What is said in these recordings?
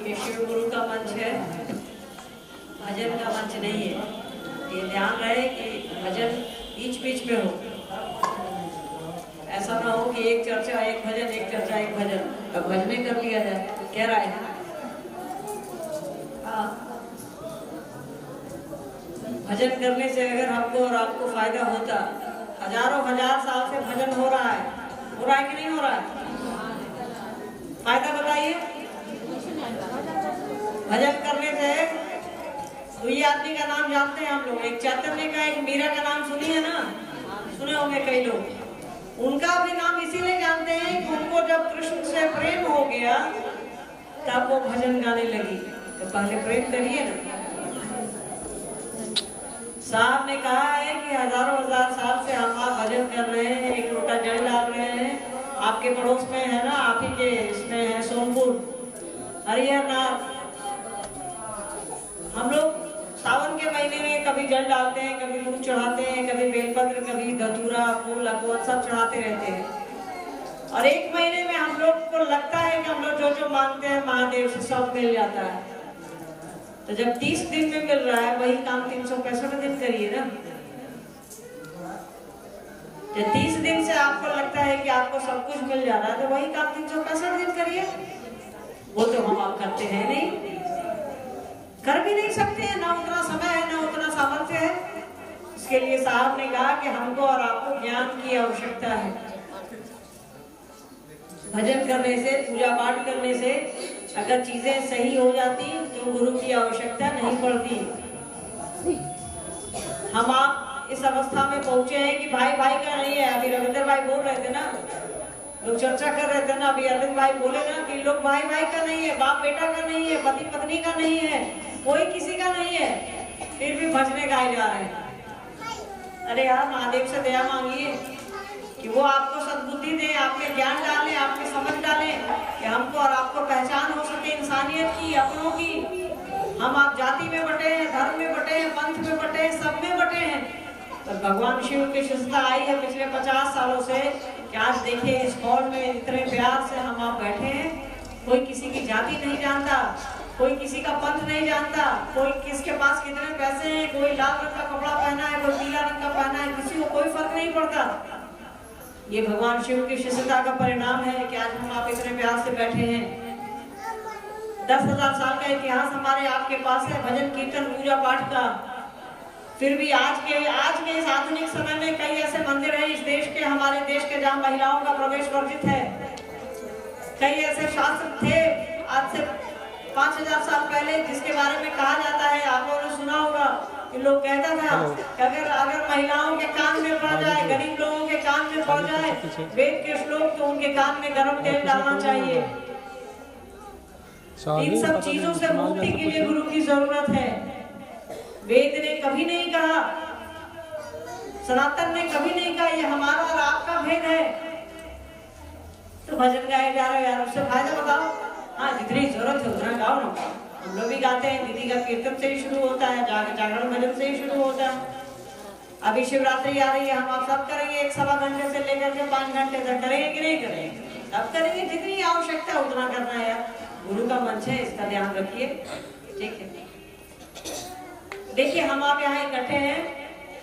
ये शिव गुरु का मंच है, भजन का मंच नहीं है। ये ध्यान रहे कि भजन बीच बीच में हो, ऐसा ना हो कि एक चर्चा एक भजन, एक चर्चा एक भजन, तो भजने कर लिया जाए। कह रहा है भजन करने से अगर हमको और आपको फायदा होता, हजारों हजार साल से भजन हो रहा है कि नहीं हो रहा है? फायदा बताइए। भजन करने से तो ये आदमी का नाम जानते हैं हम लोग, एक चैतन्य का, एक मीरा का नाम सुनी है ना, सुने होंगे कई लोग। उनका भी नाम इसीलिए जानते हैं कि उनको जब कृष्ण से प्रेम हो गया तब वो भजन गाने लगी। तो पहले प्रेम करिए ना। साहब ने कहा है कि हजारों हजार साल से हम आप भजन कर रहे हैं, एक लोटा जल डाल रहे हैं। आपके पड़ोस में है ना, आप ही के इसमें है सोनपुर, हरिहर नाथ। हम लोग सावन के महीने में कभी जल डालते हैं, कभी दूध चढ़ाते हैं, कभी बेलपत्र, कभी धतूरा, फूल, अगुआ सब चढ़ाते रहते हैं। और एक महीने में हम लोग को लगता है कि हम लोग जो जो मांगते हैं महादेव से सब मिल जाता है। तो जब 30 दिन में मिल रहा है, वही काम 365 दिन करिए ना। जब 30 दिन से आपको लगता है कि आपको सब कुछ मिल जा रहा है, तो वही काम 365 दिन करिए। वो तो हम आप करते हैं नहीं, कर भी नहीं सकते हैं, ना उतना समय है ना उतना सामर्थ्य है। इसके लिए साहब ने कहा कि हमको और आपको ज्ञान की आवश्यकता है। भजन करने से, पूजा पाठ करने से अगर चीजें सही हो जाती तो गुरु की आवश्यकता नहीं पड़ती। हम आप इस अवस्था में पहुंचे हैं कि भाई भाई का नहीं है। अभी रविंद्र भाई बोल रहे थे ना, लोग चर्चा कर रहे थे ना, अभी अरविंद भाई बोले ना कि लोग भाई भाई का नहीं है, बाप बेटा का नहीं है, पति पत्नी का नहीं है, कोई किसी का नहीं है, फिर भी भजने गाए जा रहे हैं। अरे यार, महादेव से दया मांगिए कि वो आपको सद्बुद्धि दे, आपके ज्ञान डालें, आपके समझ डालें कि हमको और आपको पहचान हो सके इंसानियत की, अपनों की। हम आप जाति में बटे हैं, धर्म में बटे हैं, पंथ में बटे हैं, सब में बटे हैं। तो भगवान शिव की शिष्टता आई है पिछले 50 सालों से कि आज देखिए इस हॉल में इतने प्यार से हम आप बैठे हैं। कोई किसी की जाति नहीं जानता, कोई किसी का पंथ नहीं जानता, कोई किसके पास कितने पैसे हैं, कोई लाल रंग का कपड़ा पहना है, कोई पीला रंग का पहना है, किसी को कोई फर्क नहीं पड़ता। ये भगवान शिव की शिष्टता का परिणाम है कि आज हम आप इतने प्यार से बैठे हैं। 10,000 साल का इतिहास हमारे आपके पास है, भजन कीर्तन पूजा पाठ का। फिर भी आज के इस आधुनिक समय में कई ऐसे मंदिर हैं इस देश के, हमारे देश के, जहाँ महिलाओं का प्रवेश वर्जित है। कई ऐसे शास्त्र थे आज से 5,000 साल पहले जिसके बारे में कहा जाता है, आप लोगों ने सुना होगा कि लोग कहता था कि अगर महिलाओं के कान में पड़ जाए, गरीब लोगों के कान में पड़ जाए वेद के श्लोक, तो उनके कान में गर्म तेल डालना चाहिए। इन सब चीजों से मुक्ति के लिए गुरु की जरूरत है। वेद ने कभी नहीं कहा, सनातन ने कभी नहीं कहा ये हमारा और आपका भेद है। तो भजन गाए जा रहे हो यार, उससे फायदा बताओ। हाँ, जितनी जरूरत है उतना गाओ ना। हम लोग भी गाते हैं, दीदी का कीर्तन से ही शुरू होता है, जागरण भजन से ही शुरू होता है। अभी शिवरात्रि आ रही है, हम आप सब करेंगे 1-1.25 घंटे से लेकर के 5 घंटे तक। करेंगे कि नहीं करेंगे? सब करेंगे, जितनी आवश्यकता है उतना करना है। गुरु का मंच है, इसका ध्यान रखिए, ठीक है। देखिए, हम आप यहाँ इकट्ठे हैं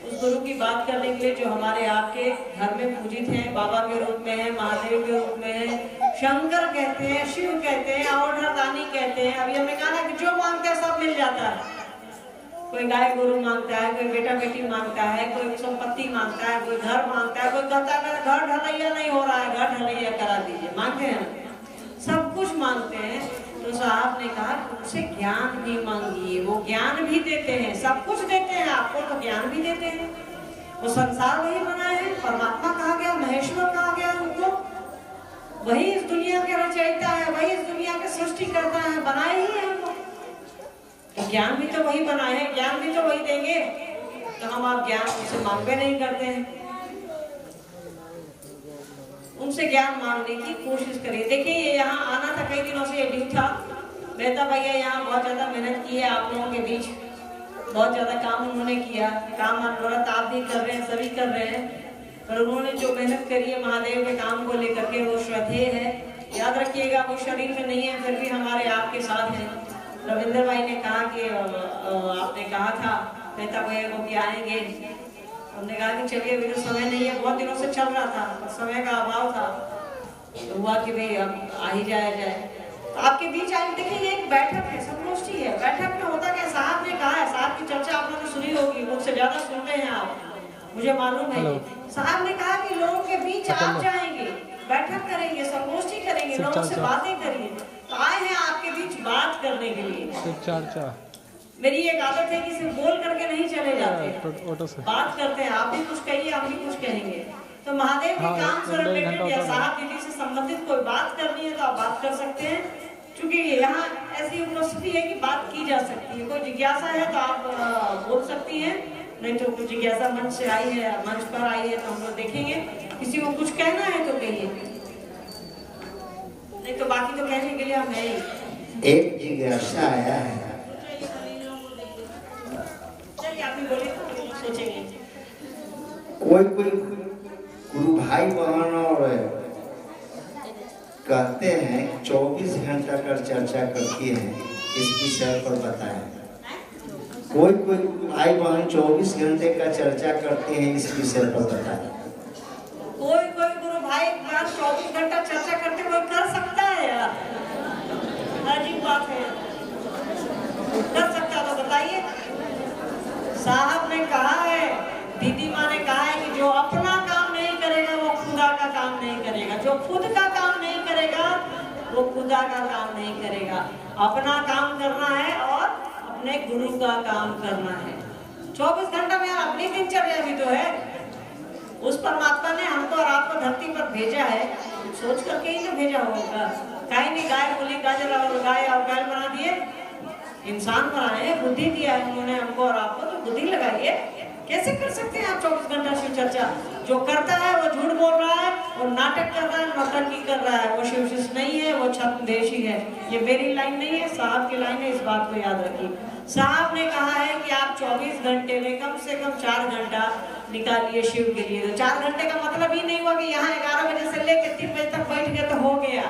उस गुरु की बात करने के लिए जो हमारे आपके घर में पूजित हैं, बाबा के रूप में है, महादेव के रूप में है, शंकर कहते हैं, शिव कहते हैं, अवधरदानी कहते हैं। अभी हमने कहा ना कि जो मांगते हैं सब मिल जाता है। कोई गाय गोरू मांगता है, कोई बेटा बेटी मांगता है, कोई संपत्ति मांगता है, कोई घर मांगता है, कोई कहता है घर ढलैया नहीं हो रहा है, घर ढलैया करा दीजिए। मांगते हैं, सब कुछ मांगते हैं। तो साहब ने कहा उनसे ज्ञान भी मांगिए, वो ज्ञान भी देते हैं, सब कुछ देते हैं आपको, तो ज्ञान भी देते हैं। वो संसार वही बनाए हैं, परमात्मा कहा गया, महेश्वर कहा गया उनको। वही इस दुनिया के रचयिता है, वही इस दुनिया के सृष्टि करता है, बनाए ही है हमको। तो ज्ञान भी तो वही बनाए हैं, ज्ञान भी तो वही देंगे। तो हम आप ज्ञान उनसे मांगते नहीं करते हैं, उनसे ज्ञान मांगने की कोशिश करिए। देखिए, ये यहाँ आना था कई दिनों से, ये ड्यू था। मेहता भैया यहाँ बहुत ज्यादा मेहनत की है आप लोगों के बीच, बहुत ज्यादा काम उन्होंने किया। काम अनवरत आप भी कर रहे हैं, सभी कर रहे हैं, पर उन्होंने जो मेहनत करी है महादेव के काम को लेकर के, वो श्रद्धेय है। याद रखिएगा वो शरीर में नहीं है, फिर भी हमारे आपके साथ हैं। रविंद्र भाई ने कहा कि आपने कहा था मेहता भैया को कि आएंगे, हमने कहा कि चलिए अभी तो समय नहीं है, बहुत दिनों से चल रहा था पर समय का अभाव था, तो हुआ कि भाई अब आ ही जाया जाए। तो आपके बीच आए, देखिए एक बैठक है, संगोष्ठी है। बैठक में होता क्या, साहब ने कहा है, साहब की चर्चा आपने तो सुनी होगी, मुझसे ज्यादा सुनते हैं आप, मुझे मालूम है। साहब ने कहा कि लोगों के बीच आप जाएंगे, बैठक करेंगे, संगोष्ठी करेंगे, लोगों से बातें करेंगे। तो आए हैं आपके बीच बात करने के लिए। चर्चा मेरी एक आदत है कि सिर्फ बोल करके नहीं चले जाते, बात करते हैं। आप भी कुछ कहिए, हम भी कुछ कहेंगे। तो महादेव के काम से रिलेटेड या साहब दीदी से संबंधित कोई बात करनी है तो आप बात कर सकते हैं, क्योंकि यहाँ ऐसी उपस्थिति है कि बात की जा सकती है। कोई जिज्ञासा है तो आप बोल सकती हैं, नहीं तो कुछ जिज्ञासा मंच से आई है, मंच पर आई है तो हम लोग देखेंगे। किसी को कुछ कहना है तो कहिए, नहीं तो बाकी तो कहने के लिए हम है ही। एक जिज्ञासा आया है, चलिए आप भी बोलिए, सोचेंगे। कोई गुरु भाई बहन और कहते हैं 24 घंटा कर चर्चा करती है, इस विषय पर बताएं। कोई भाई बहन 24 घंटे का चर्चा करते हैं, इस विषय पर बताएं। कोई गुरु भाई बहन 24 घंटा चर्चा करते हुए कर सकता है यार, अजीब बात है। कर सकता तो बताइए। साहब ने कहा है, दीदी माँ ने कहा है कि जो अपना काम नहीं करेगा वो खुदा का काम नहीं करेगा, जो खुद का काम नहीं करेगा वो खुदा का काम नहीं करेगा। अपना काम करना है और अपने गुरु का काम करना है। 24 घंटा में अपनी दिनचर्या भी तो है। उस परमात्मा ने हमको और आपको धरती पर भेजा है, सोच करके ही तो भेजा होगा। कहीं नहीं गाय बोली गाजर और गाय और बैल बना दिए, इंसान बनाए, बुद्धि दिया है उन्होंने हमको और आपको, तो बुद्धि लगाइए। कैसे कर सकते हैं आप 24 घंटा शिव चर्चा? जो करता है वो झूठ बोल रहा है, वो नाटक कर रहा है, नौटंकी कर रहा है, वो शिव शिष्य नहीं है, वो छद्मवेशी है। ये मेरी लाइन नहीं है, साहब की लाइन है, इस बात को याद रखिए। साहब ने कहा है कि आप 24 घंटे में कम से कम 4 घंटा निकालिए शिव के लिए। तो 4 घंटे का मतलब ही नहीं हुआ कि यहाँ 11 बजे से लेकर 3 बजे तक बैठ गए तो हो गया।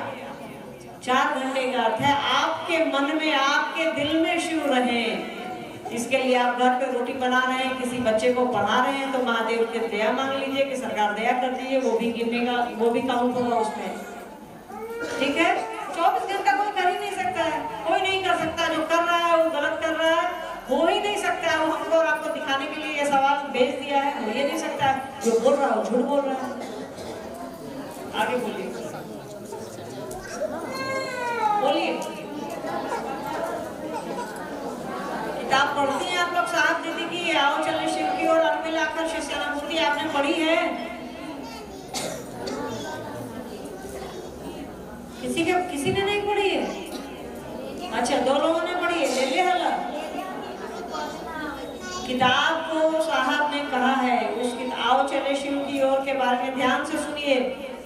4 घंटे का अर्थ है आपके मन में, आपके दिल में शिव रहे। इसके लिए आप घर पे रोटी बना रहे हैं, किसी बच्चे को पढ़ा रहे हैं, तो महादेव की दया मांग लीजिए कि सरकार दया कर दीजिए, वो भी गिनेगा, वो भी काउंट होगा उसमें। ठीक है, 24 घंटा कोई कर ही नहीं सकता है, कोई नहीं कर सकता। जो कर रहा है वो गलत कर रहा है, हो ही नहीं सकता है। वो हमको और आपको दिखाने के लिए ये सवाल भेज दिया है, हो ही नहीं सकता है। जो बोल रहा है वो झूठ बोल रहा है। आगे बोलिए, बोलिए। किताब पढ़ती हैं आप लोग साहब दीदी की, आओ चले शिव की ओर, अनमिल आकर शिष्यानुभूति आपने पढ़ी है? किसी ने नहीं पढ़ी है? अच्छा, 2 लोगों ने पढ़ी है, ले ले हला। किताब को साहब ने कहा है, उस आओ चले शिव की ओर के बारे में ध्यान से सुनिए।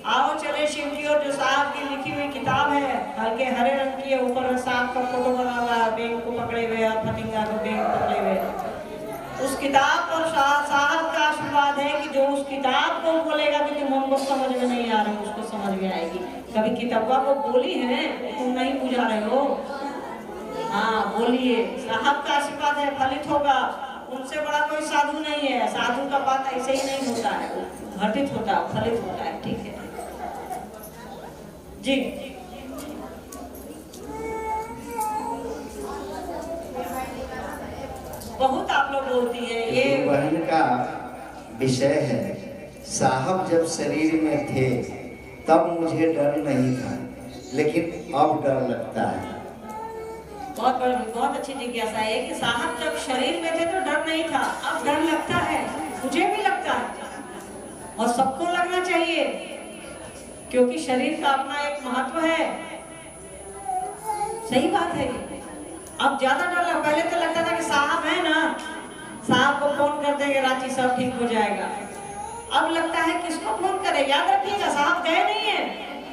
आओ चले शिव की ओर जो साहब की लिखी हुई किताब है, हल्के हरे रंग की है, ऊपर सांप का फोटो बना हुआ है, बेंग को पकड़े हुए और फतिंगा को बेंग पकड़े हुए। उस किताब पर साहब का आशीर्वाद है कि जो उस किताब को बोलेगा कि तुम हमको समझ में नहीं आ रहे, उसको समझ में आएगी। कभी किताबा को बोली है, तुम नहीं बुझा रहे हो? हाँ बोलिए, साहब का आशीर्वाद है, फलित होगा। उनसे बड़ा कोई साधु नहीं है। साधु का बात ऐसे ही नहीं होता है, घटित होता है, फलित होता है। ठीक है जी। बहुत आप लोग बोलती है ये बहन का विषय है। साहब जब शरीर में थे तब मुझे डर नहीं था, लेकिन अब डर लगता है। बहुत अच्छी जिज्ञासा है कि साहब जब शरीर में थे तो डर नहीं था, अब डर लगता है। मुझे भी लगता है और सबको लगना चाहिए, क्योंकि शरीर का अपना एक महत्व है। सही बात है। अब ज्यादा डर लगा, पहले तो लगता था कि साहब है ना, साहब को फोन कर देंगे, रांची सब ठीक हो जाएगा। अब लगता है किसको फोन करें? याद रखिएगा साहब गए नहीं है,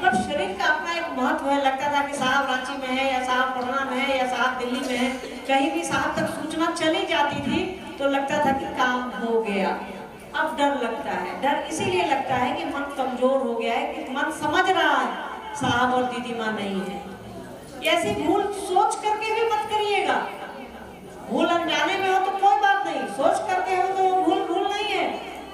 पर शरीर का अपना एक महत्व है। लगता था कि साहब रांची में है, या साहब पटना में है, या साहब दिल्ली में है, कहीं भी साहब तक सूचना चली जाती थी तो लगता था कि काम हो गया। अब डर लगता है। डर इसीलिए लगता है कि मन कमजोर हो गया है, कि मन समझ रहा है साहब और दीदी माँ नहीं है। ऐसी भूल सोच करके भी मत करिएगा। भूल अनजाने में हो तो कोई बात नहीं, सोच करके हो तो वो भूल नहीं है।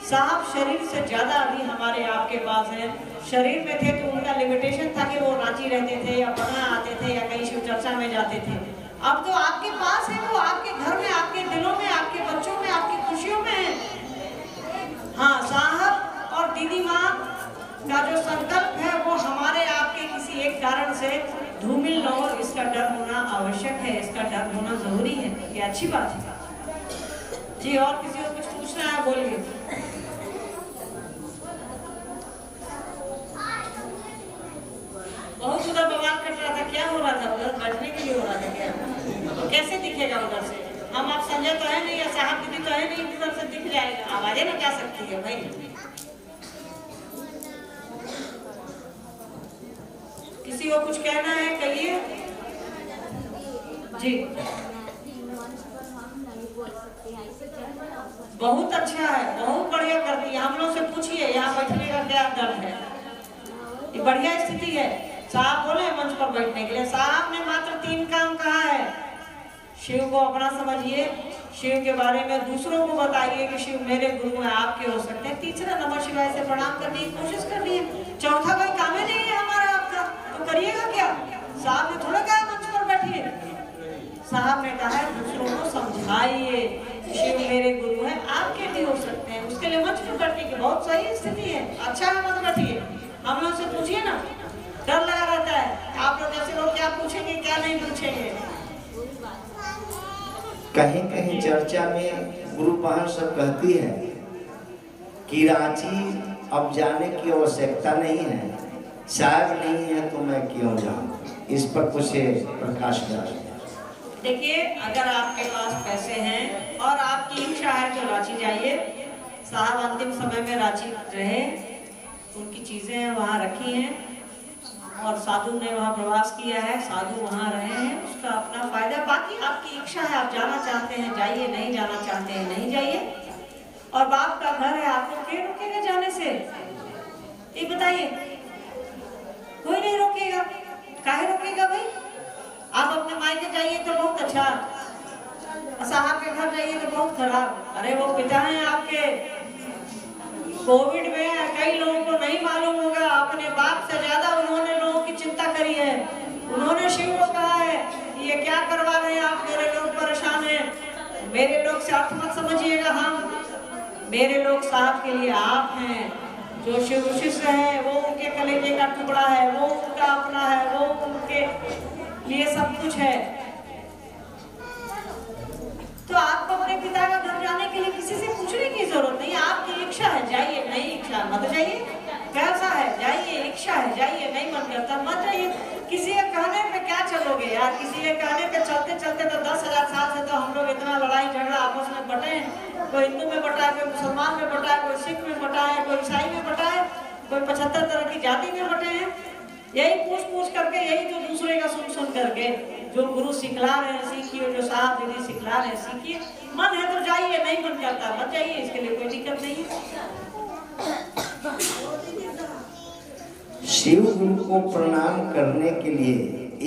साहब शरीर से ज्यादा अभी हमारे आपके पास है। शरीर में थे तो उनका लिमिटेशन था कि वो रांची रहते थे या पटना आते थे या कहीं शिव चर्चा में जाते थे। अब तो आपके पास है, वो आपके घर में, आपके दिलों में, आपके बच्चों में, आपकी खुशियों में है। हाँ, साहब और दीदी माँ का जो संकल्प है वो हमारे आपके किसी एक कारण से धूमिल न हो, इसका डर होना आवश्यक है, इसका डर होना जरूरी है। ये अच्छी बात है जी। और किसी को कुछ पूछना है बोलिए। बहुत उधर बवाल कर रहा था, क्या हो रहा था उधर? बैठने के लिए हो रहा था क्या? तो कैसे दिखेगा उधर से? हम आप संजय तो है नहीं या साहब दीदी तो है नहीं, उधर से दिख जाएगा, आवाजें ना जा सकती है भाई। किसी को कुछ कहना है कहिए जी। बहुत अच्छा है, बहुत बढ़िया कर दिया। हम लोग से पूछिए यहाँ बैठने का क्या दर्द है? ये बढ़िया स्थिति है। साहब बोले मंच पर बैठने के लिए, साहब ने मात्र 3 काम कहा है। शिव को अपना समझिए, शिव के बारे में दूसरों को बताइए कि शिव मेरे गुरु हैं, आपके हो सकते हैं। तीसरा नमः शिवाय से प्रणाम करने की कोशिश करनी है। चौथा कोई काम ही नहीं है हमारा आपका, तो करिएगा क्या? साहब ने थोड़ा कहा मंच पर बैठिए, साहब ने कहा है दूसरों को समझाइए शिव मेरे गुरु हैं, आपके भी हो सकते हैं। उसके लिए मंच पर बैठने की बहुत सही स्थिति है। अच्छा है, मत बैठिए। हम लोग से पूछिए ना, डर लगा रहता है। आप लोग जैसे लोग क्या पूछेंगे क्या नहीं पूछेंगे। कहीं कहीं चर्चा में गुरु बहन सब कहती है कि रांची अब जाने की आवश्यकता नहीं है, साहब नहीं है तो मैं क्यों जाऊं। इस पर कुछ प्रकाश डालें। देखिए, अगर आपके पास पैसे हैं और आपकी इच्छा है तो रांची जाइए। साहब अंतिम समय में रांची रहे, उनकी चीजें वहाँ रखी हैं और साधु ने वहाँ प्रवास किया है, साधु वहाँ रहे हैं, उसका अपना फायदा। बाकी आपकी इच्छा है, आप जाना चाहते हैं जाइए, नहीं जाना चाहते हैं नहीं जाइए। और बाप का घर है, आपको क्या रोकेगा जाने से? ये बताइए, कोई नहीं रोकेगा। काहे रोकेगा भाई? आप अपने मायके जाइए तो बहुत अच्छा, साहब के घर जाइए तो बहुत खराब। अरे वो पिता हैं आपके, कोविड में कई लोगों को नहीं मालूम होगा, अपने बाप से ज्यादा उन्होंने लोगों की चिंता करी है। उन्होंने शिव को कहा है ये क्या करवा रहे हैं आप, मेरे लोग परेशान हैं। मेरे लोग से अर्थ मत समझिएगा, हम मेरे लोग साहब के लिए आप हैं। जो शिव शिष्य है वो उनके कलेजे का टुकड़ा है, वो उनका अपना है, वो उनके लिए सब कुछ है। तो आपको अपने पिता का घर जाने के लिए किसी से पूछने की जरूरत नहीं। आपकी इच्छा है जाइए, नहीं इच्छा मत जाइए। कैसा है जाइए, इच्छा है जाइए, नहीं मन करता मत जाइए। किसी के कहने पे क्या चलोगे यार? किसी के कहने पे चलते चलते तो 10,000 साल से तो हम लोग इतना लड़ाई झगड़ा आपस में बटे हैं। कोई हिंदू में बटा है, कोई मुसलमान में बटा है, कोई सिख में बटा है, कोई ईसाई में बटा है, कोई 75 तरह की जाति में बटे हैं। यही पूछ करके, यही जो दूसरे का सुन करके जो गुरु सिखला रहे हैं सीखिए, जो साहब दीदी सिखला रहे हैं सीखिए। मन है तो जाइए, नहीं मन करता मत जाइए, इसके लिए कोई दिक्कत नहीं है। शिव गुरु को प्रणाम करने के लिए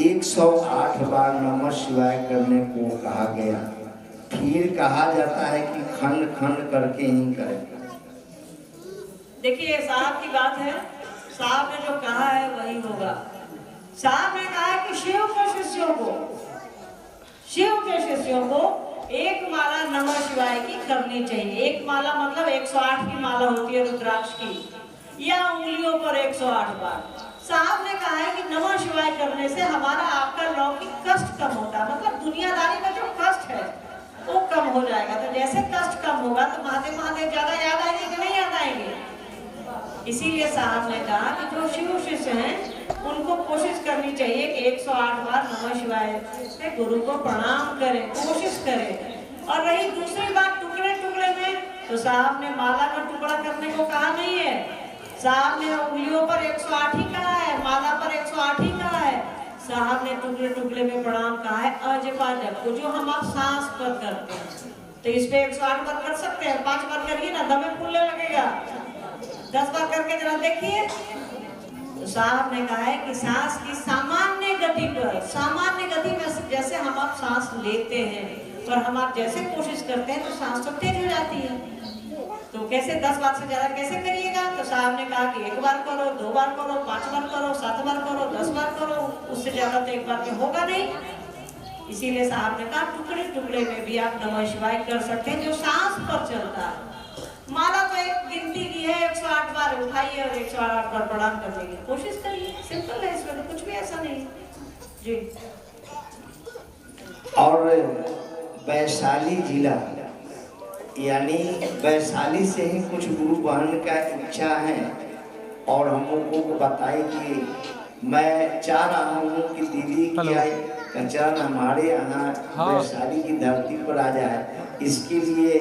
108 बार नमः शिवाय करने को कहा गया। फिर कहा जाता है कि खंड खंड करके ही करें। देखिए, साहब की बात है, साहब ने जो कहा है वही होगा। साहब ने कहा है कि शिव के शिष्यों को एक माला नमः शिवाय की करनी चाहिए। एक माला मतलब 108 की माला होती है रुद्राक्ष की, या उंगलियों पर 108 बार। साहब ने कहा है कि नमः शिवाय करने से हमारा आपका लौकिक कष्ट कम होता है, मतलब दुनियादारी में जो कष्ट है वो कम हो जाएगा। तो जैसे कष्ट कम होगा तो महादेव महादेव ज्यादा याद आएंगे कि नहीं याद आएंगे? इसीलिए साहब ने कहा कि जो शिव शिष्य हैं उनको कोशिश करनी चाहिए कि 108 बार नमः शिवाय से गुरु को प्रणाम करें, कोशिश करें। और रही दूसरी बात टुकड़े टुकड़े में, तो साहब ने माला का टुकड़ा करने को कहा नहीं है। साहब ने उंगलियों पर 108 ही कहा है, माला पर 108 ही कहा है। साहब ने टुकड़े टुकड़े में प्रणाम कहा है अजपा जप को, जो हम आप सांस पर करते हैं। तो इस पे 108 बार कर सकते हैं, 5 बार करिए ना, दमे फूलने लगेगा। 10 बार करके जरा देखिए, तो साहब ने कहा है कि सांस की सामान्य गति पर, सामान्य गति में जैसे हम आप सांस लेते हैं और हम आप जैसे कोशिश करते हैं तो सांस तो तेज हो जाती है। तो कैसे 10 बार से ज्यादा कैसे करिएगा? तो साहब ने कहा कि 1 बार करो, 2 बार करो, 5 बार करो, 7 बार करो, 10 बार करो, उससे ज्यादा तो एक बार में होगा नहीं। इसीलिए साहब ने कहा टुकड़े टुकड़े में भी आप नमः शिवाय कर सकते हैं जो सांस पर चलता है। माला तो एक गिनती की है, 108 बार उठाइए और 108 बार प्रणाम करने की कोशिश करिए। सिंपल है, इसमें तो कुछ भी ऐसा नहीं जी। और वैशाली जिला यानी वैशाली से ही कुछ गुरु बहन का इच्छा है और हम लोगों को बताए कि मैं चाह रहा हूँ कि दीदी क्या कचरा हमारे यहाँ वैशाली की धरती पर आ जाए। इसके लिए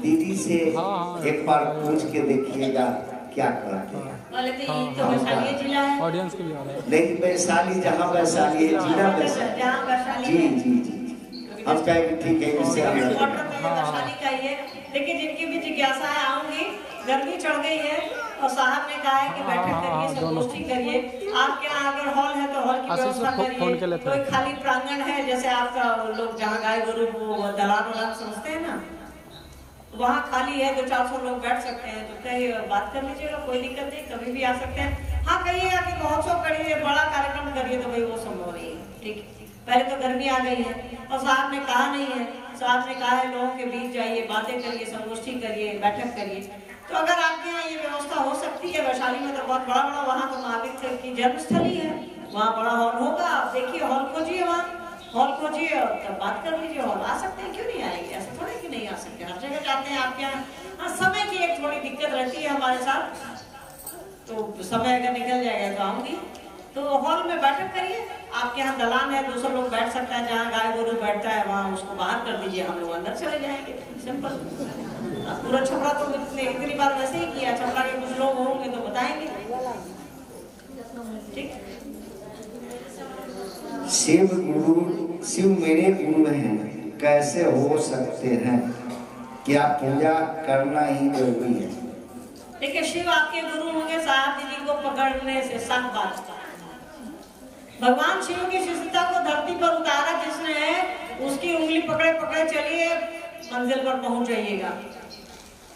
दीदी से एक बार पूछ के देखिएगा क्या करते हैं। तो वैशाली जिला है, ऑडियंस के भी आ रहा है। नहीं वैशाली जहाँ वैशाली है जिला वैशाली। जी जी जी हम कहेंगे ठीक है इससे वैशाली का ही है। देखिए जिनकी भी जिज्ञासा है आऊंगी, गर्मी चढ़ गई है और साहब ने कहा है कि बैठक करिए, संगोष्ठी करिए। आपके यहाँ अगर हॉल है तो हॉल की व्यवस्था करिए। कोई खाली प्रांगण है जैसे आपका लोग जहाँ गाय गोरु वो दलान वलान समझते हैं ना, वहाँ खाली है, 200-400 लोग बैठ सकते हैं। तो कहीं बात कर लीजिएगा, कोई दिक्कत नहीं, कभी भी आ सकते हैं। हाँ कहिएगा कि महोत्सव करिए, बड़ा कार्यक्रम करिए, तो भाई वो संभव नहीं है। ठीक है, पहले तो गर्मी आ गई है और साहब ने कहा नहीं है, साहब ने कहा है लोगों के बीच जाइए, बातें करिए, संगोष्ठी करिए, बैठक करिए। तो अगर आपके यहाँ ये व्यवस्था हो सकती है, वैशाली में तो बहुत बड़ा बड़ा वहाँ तो महावीर की जन्मस्थली है, वहाँ बड़ा हॉल होगा। आप देखिए हॉल खोजिए, वहाँ हॉल खोजिए और तब बात कर लीजिए। हॉल आ सकते हैं, क्यों नहीं आएंगे? ऐसा थोड़ा कि नहीं आ सकते, हर जगह जाते हैं आपके यहाँ। हाँ समय की एक थोड़ी दिक्कत रहती है हमारे साथ, तो समय अगर निकल जाएगा तो आऊंगी। तो हॉल में बैठक करिए, आपके यहाँ दलान है, 200 लोग बैठ सकता है, जहाँ गाय गोरू बैठता है वहाँ उसको बाहर कर दीजिए, हम लोग अंदर चले जाएंगे। सिंपल। पूरा छपरा तो इतनी बार वैसे ही किया, छपरा के कुछ लोग होंगे तो बताएंगे। ठीक। शिव मेरे गुरु हैं, कैसे हो सकते हैं? क्या पूजा करना ही जरूरी है? देखिए शिव आपके गुरु होंगे, साहब दीदी को पकड़ने से साफ बात। भगवान शिव की शिष्यता को धरती पर उतारा जिसने है, उसकी उंगली पकड़े पकड़े चलिए, मंजिल पर पहुंच जाइएगा।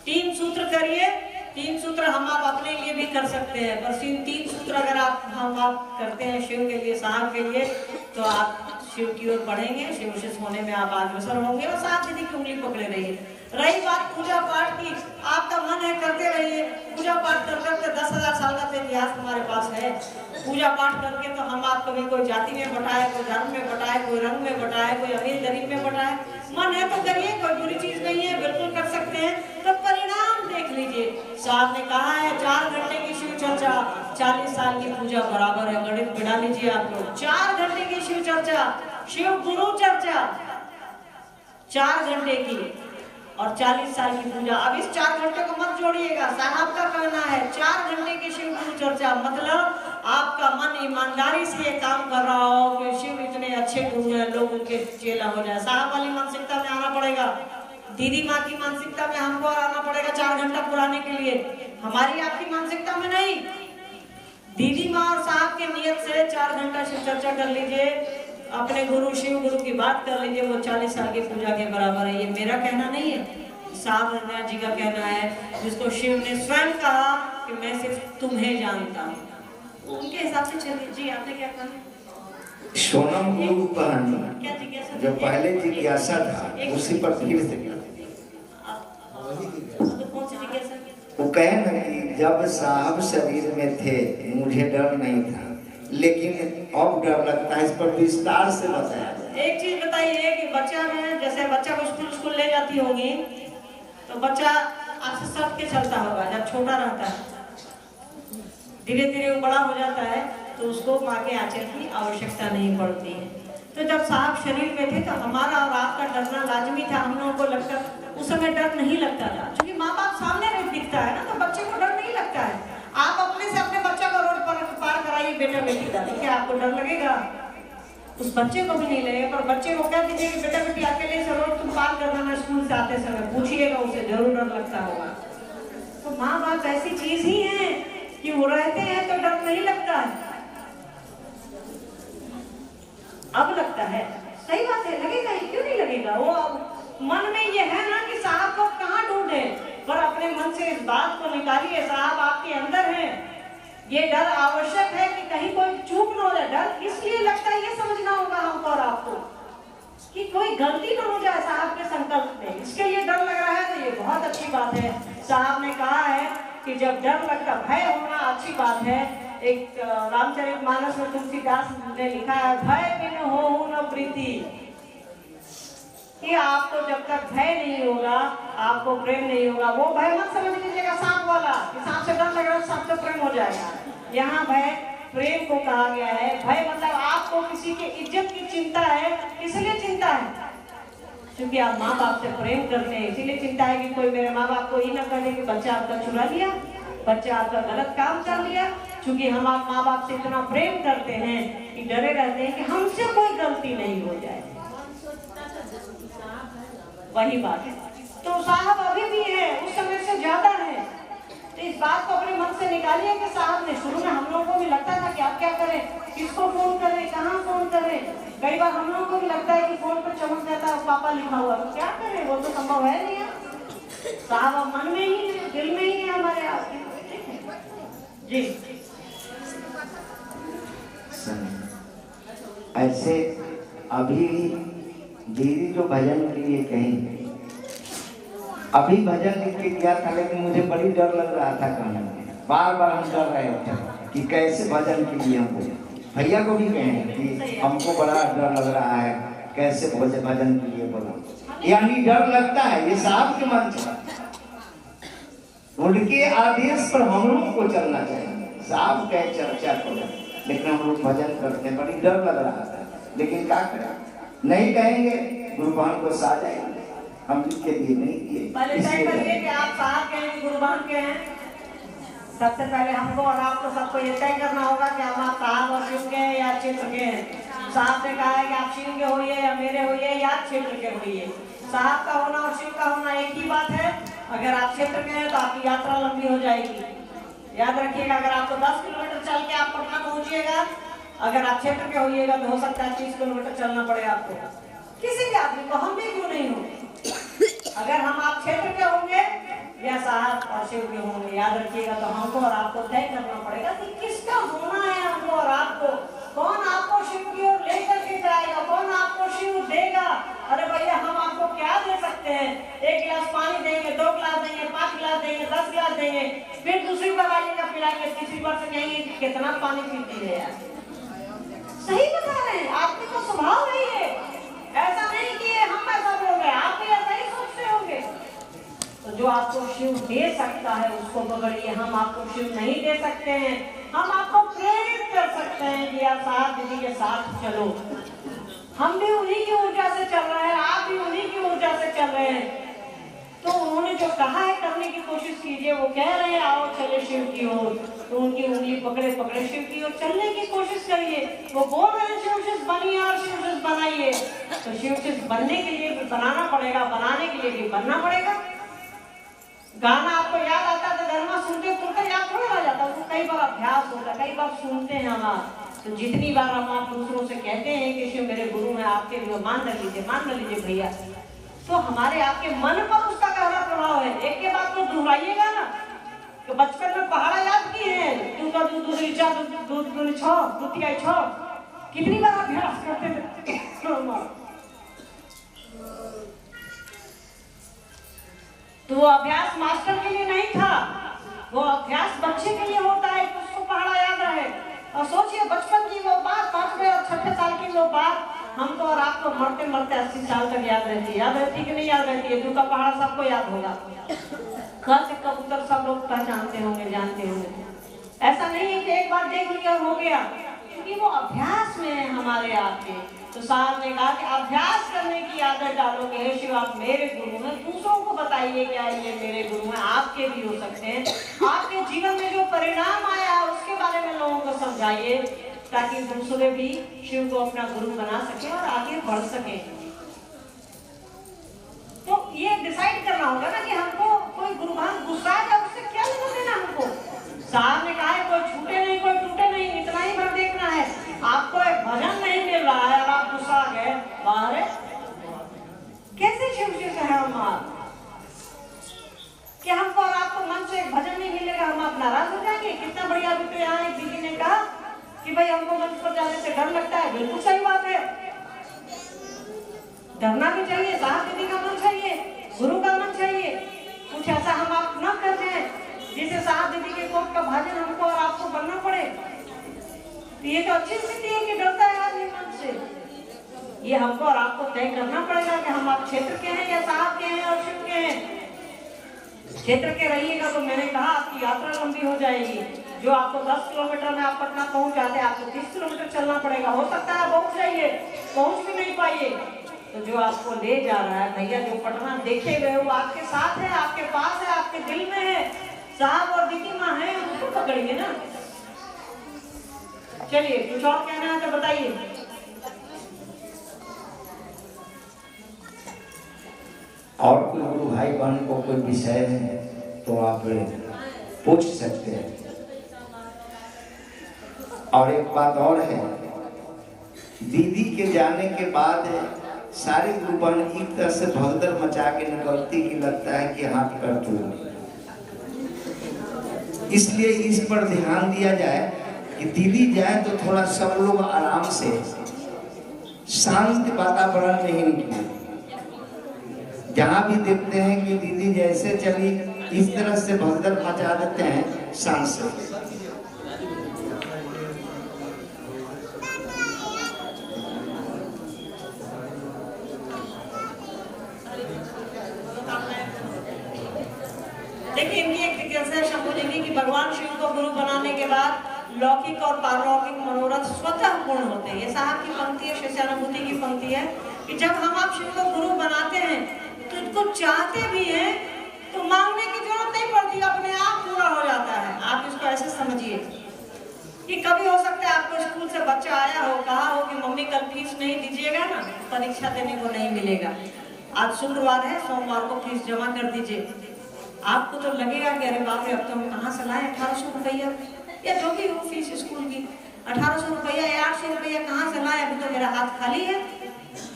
3 सूत्र करिए। 3 सूत्र हम आप अपने लिए भी कर सकते हैं, पर 3 सूत्र अगर हम आप करते हैं शिव के लिए, साहब के लिए, तो आप शिव की ओर बढ़ेंगे, शिव शिष्य होने में आप अग्रसर होंगे और साहब दीदी की उंगली पकड़े रहिए। रही बात पूजा पाठ की, आपका मन है करते रहिए। पूजा पाठ कर करके 10,000 साल का तो इतिहास हमारे पास है। पूजा पाठ करके तो हम आप कभी कोई जाति में बटाए, कोई धर्म में बटाए, कोई रंग में बटाए, कोई अमीर गरीब में बटाए। मन है तो करिए, कोई बुरी चीज नहीं है, बिल्कुल कर सकते हैं। तो परिणाम देख लीजिए। साहब ने कहा है 4 घंटे की शिव चर्चा 40 साल की पूजा बराबर है। गणित बिठा लीजिए आप लोग। 4 घंटे की शिव चर्चा, शिव गुरु चर्चा 4 घंटे की और 40 साल की पूजा। अब इस 4 घंटे को मत जोड़िएगा, साहब का कहना है 4 घंटे की शिव गुरु चर्चा, मतलब आपका मन ईमानदारी से ये काम कर रहा हो कि शिव इतने अच्छे गुरु हैं, लोग उनके चेला हो जाए। साहब वाली मानसिकता में आना पड़ेगा, दीदी माँ की मानसिकता में हमको आना पड़ेगा 4 घंटा पुराने के लिए, हमारी आपकी मानसिकता में नहीं। दीदी माँ और साहब के नियत से 4 घंटा शिव चर्चा कर लीजिए, अपने गुरु शिव गुरु की बात कर लीजिए, वो 40 साल की पूजा के बराबर है। ये मेरा कहना नहीं है, साहब रघुनाथ जी का कहना है, जिसको शिव ने स्वयं कहा कि मैं सिर्फ तुम्हें जानता हूँ। उनके हिसाब से चलिए। जी आपने क्या कहा? सोनम गुरु पहन जो पहले जिज्ञासा था उसी पर फिर से वो कहे ना कि जब साहब शरीर में थे मुझे डर नहीं था, लेकिन अब डर लगता है। इस पर विस्तार से बताया जाए। एक चीज बताइए कि बच्चा में जैसे बच्चा को स्कूल ले जाती होगी तो बच्चा आपसे सट के चलता होगा जब छोटा रहता है, धीरे धीरे वो बड़ा हो जाता है तो उसको माँ के आंचल की आवश्यकता नहीं पड़ती है। तो जब साहब शरीर में थे तो हमारा और आपका डरना लाजमी था। हम लोगों को लगता उस समय डर नहीं लगता था, क्योंकि माँ बाप सामने नहीं दिखता है ना, तो बच्चे को डर नहीं लगता है। आप अपने से अपने बच्चा को रोड पर पार कराइए बेटा बेटी का, देखिए आपको डर लगेगा, उस बच्चे को भी नहीं लगेगा। पर बच्चे को कह दीजिए कि बेटा बेटी अकेले से रोड तुम पार कर देना, स्कूल से आते समय पूछिएगा, उसे जरूर डर लगता होगा। तो माँ बाप ऐसी चीज ही है कि वो रहते हैं तो डर नहीं लगता है, अब लगता है। सही बात है, लगेगा ही, क्यों नहीं लगेगा। वो मन में ये है ना कि साहब को कहाँ ढूंढे, पर अपने मन से इस बात को निकालिए, साहब आपके अंदर है। ये डर आवश्यक है कि कहीं कोई चूक ना हो जाए। डर इसलिए लगता है, ये समझना होगा हमको और आपको कि कोई गलती ना हो जाए साहब के संकल्प में, इसके लिए डर लग रहा है। तो ये बहुत अच्छी बात है। साहब ने कहा है कि जब डर लगता, भय होना अच्छी बात है। एक रामचरितमानस में तुलसीदास ने लिखा है, भय बिन होहु न प्रीति, कि आपको जब तक भय नहीं होगा, आपको प्रेम नहीं होगा। वो भय मत समझ लीजिएगा सांप वाला, कि सांप से डर लग रहा है सांप से प्रेम हो जाएगा। यहाँ भय प्रेम को कहा गया है। भय मतलब आपको किसी की इज्जत की चिंता है, इसलिए चिंता है क्योंकि आप माँ बाप से प्रेम करते हैं, इसीलिए चिंता है कि कोई मेरे माँ बाप को ये ना कहने कि बच्चा आपका चुरा लिया, बच्चा आपका गलत काम कर लिया। क्योंकि हम आप माँ बाप से इतना प्रेम करते हैं कि डरे रहते हैं कि हमसे कोई गलती नहीं हो जाए। वही बात है। तो साहब अभी भी है, उस समय से ज्यादा है। तो इस बात को अपने मन से निकालिए कि साहब ने, शुरू में हम लोगों को भी लगता था कि आप क्या करें, किसको फोन करें, कहाँ फोन करें। कई बार हम लोगों को भी लगता है कि फोन पर चमक जाता है पापा लिखा हुआ, तो क्या करें, वो तो संभव है नहीं। साहब मन में ही है, दिल में ही है हमारे आपके जी। ऐसे अभी दीदी जो भजन के लिए कहीं, अभी भजन लिख के किया था, लेकिन मुझे बड़ी डर लग रहा था कहने में। बार बार हम डर रहे थे कि कैसे भजन के लिए हमको, भैया को भी कहें कि हमको बड़ा डर लग रहा है, कैसे भजन के लिए बोला। यानी डर लगता है, ये साहब के मन से, उनके आदेश पर हम लोग को चलना चाहिए। साहब कहे चर्चा करो, लेकिन हम लोग भजन करते हैं, बड़ी डर लग रहा था। लेकिन क्या करें, नहीं कहेंगे गुरुबान को सा जाएंगे, हम जिसके लिए नहीं किए। पहले तय करिए कि आप साहब के हैं, गुरुबान के हैं। सबसे पहले हमको और आपको सबको ये तय करना होगा कि हम आप साहब और शिव के हैं या क्षेत्र के हैं। साहब ने कहा है कि आप शिव के होइए या मेरे होइए या क्षेत्र के होइए। साहब का होना और शिव का होना एक ही बात है। अगर आप क्षेत्र के हैं तो आपकी यात्रा लंबी हो जाएगी। याद रखिएगा, अगर आपको 10 किलोमीटर चल के आप पटना पहुंचिएगा, अगर आप क्षेत्र के होइएगा तो हो सकता है 30 किलोमीटर चलना पड़े आपको, किसी भी आदमी को, हम भी क्यों नहीं हो। अगर हम आप क्षेत्र के होंगे या साहब और शिव के होंगे, याद रखिएगा, तो हमको और आपको तय करना पड़ेगा कि किसका होना है हमको और आपको। कौन आपको शिव की ओर लेकर के जाएगा, कौन आपको शिव देगा। अरे भैया, हम आपको क्या दे सकते हैं, 1 गिलास पानी देंगे, 2 गिलास देंगे, 5 गिलास देंगे, 10 गिलास देंगे, फिर दूसरी बार आइएगा पिलाएंगे, तीसरी बार से कहेंगे कि कितना पानी पीती है यार। सही बता रहे हैं, आपके तो स्वभाव नहीं है। ऐसा नहीं कि हम ऐसा बोल रहे हैं, आप भी ऐसा ही सोचते होंगे। तो जो आपको शिव दे सकता है उसको पकड़िए। हम आपको शिव नहीं दे सकते हैं, हम आपको प्रेरित कर सकते हैं कि यार साहब दीदी के साथ चलो। हम भी उन्हीं की ऊर्जा से चल रहे हैं, आप भी उन्हीं की ऊर्जा से चल रहे हैं। तो उन्होंने जो कहा है करने की कोशिश कीजिए। वो कह रहे हैं आओ चले शिव की ओर, तो उनकी उंगली पकड़े पकड़े शिव की ओर चलने की कोशिश करिए। वो बोल रहे हैं शिव शिष्य बनिए और शिव शिष्य बनाइए, तो शिव शिष्य बनने के लिए भी बनाना पड़ेगा, बनाने के लिए भी बनना पड़ेगा। गाना आपको याद आता है तो घर में सुनते तुरंत याद थोड़ा आ जाता है, कई बार अभ्यास होता है, कई बार सुनते हैं हम आप। तो जितनी बार हम आप दूसरों से कहते हैं कि शिव मेरे गुरु हैं, आपके लिए मान लीजिए भैया, तो हमारे आपके मन पर उसका गहरा प्रभाव है। एक के बाद तो दोहराइएगा ना, तो बचपन में पहाड़ा याद किए हैं, दूध दूसरी चा दूध दूध छो दूतिया छो, कितनी बार अभ्यास करते थे। तो वो अभ्यास मास्टर के लिए नहीं था, वो अभ्यास बच्चे के लिए होता है, तो उसको पहाड़ा याद रहे। और सोचिए बचपन की वो बात, 5वें और 6ठे साल की वो बात हमको और आपको मरते मरते 80 साल तक याद रहती है कि नहीं याद रहती है। दूध का पहाड़ा सबको याद होगा, क से कबूतर सब लोग पहचानते होंगे, जानते होंगे। ऐसा नहीं है कि एक बार देख लिया हो गया, क्योंकि वो अभ्यास में है हमारे आपके। तो साहब ने कहा कि अभ्यास करने की आदत डालोगे। हे शिव आप मेरे गुरु हैं, दूसरों को बताइए क्या ये मेरे गुरु हैं, आपके भी हो सकते हैं। आपके जीवन में जो परिणाम आया उसके बारे में लोगों को समझाइए, ताकि दूसरे भी शिव को अपना गुरु बना सके और आगे बढ़ सके। तो ये डिसाइड करना होगा ना कि हमको कोई गुरुभान गुस्सा है, उससे क्या लेना देना हमको। साहब ने कहा है कोई छूटे नहीं कोई टूटे नहीं, इतना ही भर देखना है। आपको एक भजन नहीं मिल रहा है और आप गुस्सा आ गए, बाहर कैसे शिव जी का है हम आप कि हमको और आपको मन से एक भजन नहीं मिलेगा, हम आप नाराज हो जाएंगे। कितना बढ़िया रुपये यहाँ एक दीदी ने कहा कि भाई हमको मंच पर जाने से डर लगता है। बिल्कुल सही बात है, डरना भी चाहिए। साहब दीदी का मन चाहिए, गुरु का मन चाहिए। कुछ ऐसा हम आप न कर जाए जिसे साहब दीदी के कोट का भाजन हमको और आपको बनना पड़े। तो ये तो अच्छी स्थिति है कि डरता है आदमी मन से। ये हमको और आपको तय करना पड़ेगा कि हम आप क्षेत्र के हैं या साहब के हैं और शिव के हैं। क्षेत्र के रहिएगा तो मैंने कहा आपकी यात्रा लंबी हो जाएगी। जो आपको 10 किलोमीटर में आप पटना पहुंच जाते हैं, आपको 30 किलोमीटर चलना पड़ेगा। हो सकता है पहुंच जाइए, पहुंच भी नहीं पाइए। तो जो आपको ले जा रहा है भैया, जो पटना देखे गए वो आपके साथ है, आपके पास है, आपके दिल में है। साहब और दीदी माँ है, उनको पकड़िए ना। चलिए कुछ और कहना है तो बताइए। और कोई गुरु भाई बहन को कोई विषय है तो आप पूछ सकते हैं। और एक बात और है, दीदी के जाने के बाद सारे गुरु बहन एक तरह से भगदड़ मचा के निकलती कि लगता है कि हाथ कर दो। इसलिए इस पर ध्यान दिया जाए कि दीदी जाए तो थोड़ा सब लोग आराम से शांत वातावरण में ही निकले। जहाँ भी देखते हैं कि दीदी जैसे चली इस तरह से भगदड़ मचा देते हैं शांत से। देखिए इनकी एक जिज्ञासा शंभू जी की कि भगवान शिव को गुरु बनाने के बाद लौकिक और पारलौकिक मनोरथ स्वतः पूर्ण होते हैं। ये साहब की पंक्ति है, शिष्यानुभूति की पंक्ति है कि जब हम आप शिव को गुरु बनाते हैं तो इसको चाहते भी हैं तो मांगने की जरूरत नहीं पड़ती, अपने आप पूरा हो जाता है। आप इसको ऐसे समझिए कि कभी हो सकता है आपको स्कूल से बच्चा आया हो, कहा हो कि मम्मी कल फीस नहीं दीजिएगा ना, परीक्षा देने को नहीं मिलेगा। आज शुक्रवार है, सोमवार को फीस जमा कर दीजिए। आपको तो लगेगा कि अरे बाप रे, अब तो हम कहाँ से लाए 1800 रुपया या जो भी हो फीस स्कूल की, 1800 रुपया या 800 रुपया कहाँ से लाए, अभी तो मेरा हाथ खाली है।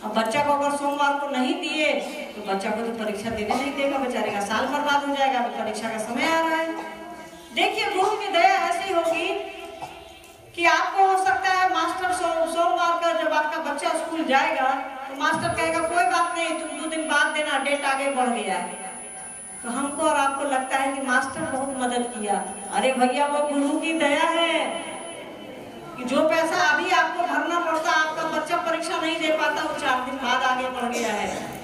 और बच्चा को अगर सोमवार को नहीं दिए तो बच्चा को तो परीक्षा देने नहीं देगा, बेचारे का साल बर्बाद हो जाएगा। अभी परीक्षा का समय आ रहा है। देखिए गुरु की दया ऐसी होगी कि आपको हो सकता है मास्टर सोमवार का जब आपका बच्चा स्कूल जाएगा तो मास्टर कहेगा कोई बात नहीं, तुम 2 दिन बाद देना, डेट आगे बढ़ गया है। तो हमको और आपको लगता है कि मास्टर बहुत मदद किया। अरे भैया वो गुरु की दया है कि जो पैसा अभी आपको भरना पड़ता, आपका बच्चा परीक्षा नहीं दे पाता, वो 4 दिन बाद आगे बढ़ गया है।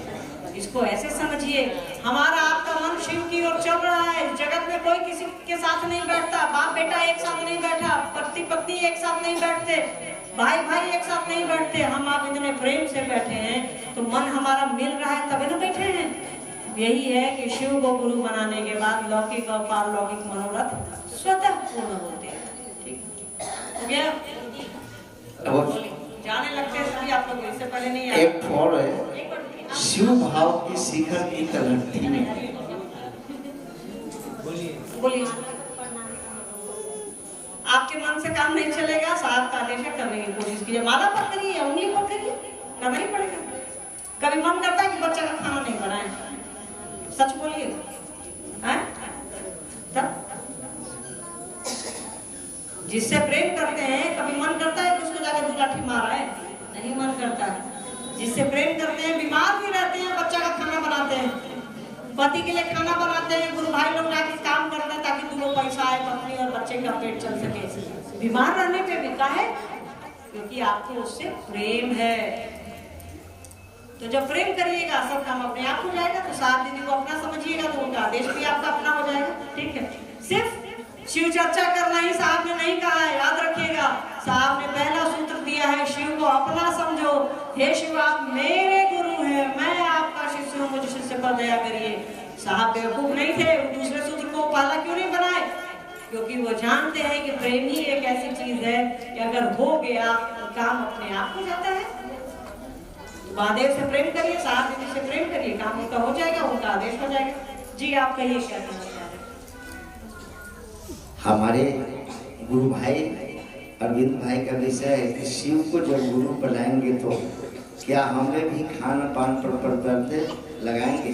इसको ऐसे समझिए, हमारा आपका मन शिव की ओर चल रहा है। जगत में कोई किसी के साथ नहीं बैठता, बाप बेटा एक साथ नहीं बैठा, पति पत्नी एक साथ नहीं बैठते, भाई भाई एक साथ नहीं बैठते। हम आप इतने प्रेम से बैठे हैं तो मन हमारा मिल रहा है तभी तो बैठे हैं। यही है कि शिव को गुरु बनाने के बाद लौकिक और पारलौकिक मनोरथ स्वतः पूर्ण होते हैं। ठीक हो गया? जाने लगते हैं सभी आप लोग, इससे पहले नहीं आया। एक और है, शिव भाव की शिखर की तलहटी में। बोलिए। आपके मन से काम नहीं चलेगा, साहब का आदेश है, करने की कोशिश कीजिए। माला पर करिए या उंगली पर करिए, करना ही पड़ेगा। कभी मन करता है कि बच्चा का खाना नहीं बनाए, सच बोलिए। जिससे प्रेम करते हैं कभी मन करता है कि उसको जाकर 2 लाठी मारा है, नहीं मन करता है। जिससे प्रेम करते हैं, बीमार भी रहते हैं, बच्चा का खाना बनाते हैं, पति के लिए खाना बनाते हैं, गुरु भाई लोग जाके काम करते हैं ताकि 2 पैसा आए, पत्नी और बच्चे का पेट चल सके। बीमार रहने पे भी काहे? क्योंकि आपको उससे प्रेम है। तो जब प्रेम करिएगा सब काम अपने आप हो जाएगा। तो साहब दीदी को अपना समझिएगा तो उनका आदेश भी आपका अपना हो जाएगा। ठीक है, सिर्फ शिव चर्चा करना ही साहब ने नहीं कहा है, याद रखिएगा। साहब ने पहला सूत्र दिया है, शिव को अपना समझो। हे शिव आप मेरे गुरु हैं, मैं आपका शिष्य हूँ, मुझे शिष्य पर दया करिए। साहब बेवकूफ नहीं थे, दूसरे सूत्र को पहला क्यों नहीं बनाए? क्योंकि वो जानते हैं कि प्रेम ही एक ऐसी चीज है कि अगर हो गया तो काम अपने आप हो जाता है। महादेव से प्रेम करिए, साहब दीदी से प्रेम करिए, काम उनका हो जाएगा, उनका आदेश हो जाएगा। जी आप कहिए क्या कहना चाहते हैं? हमारे गुरु भाई अरविंद भाई का विषय है कि शिव को जब गुरु बनाएंगे तो क्या हमें भी खान पान पर प्रतिबंध लगाएंगे।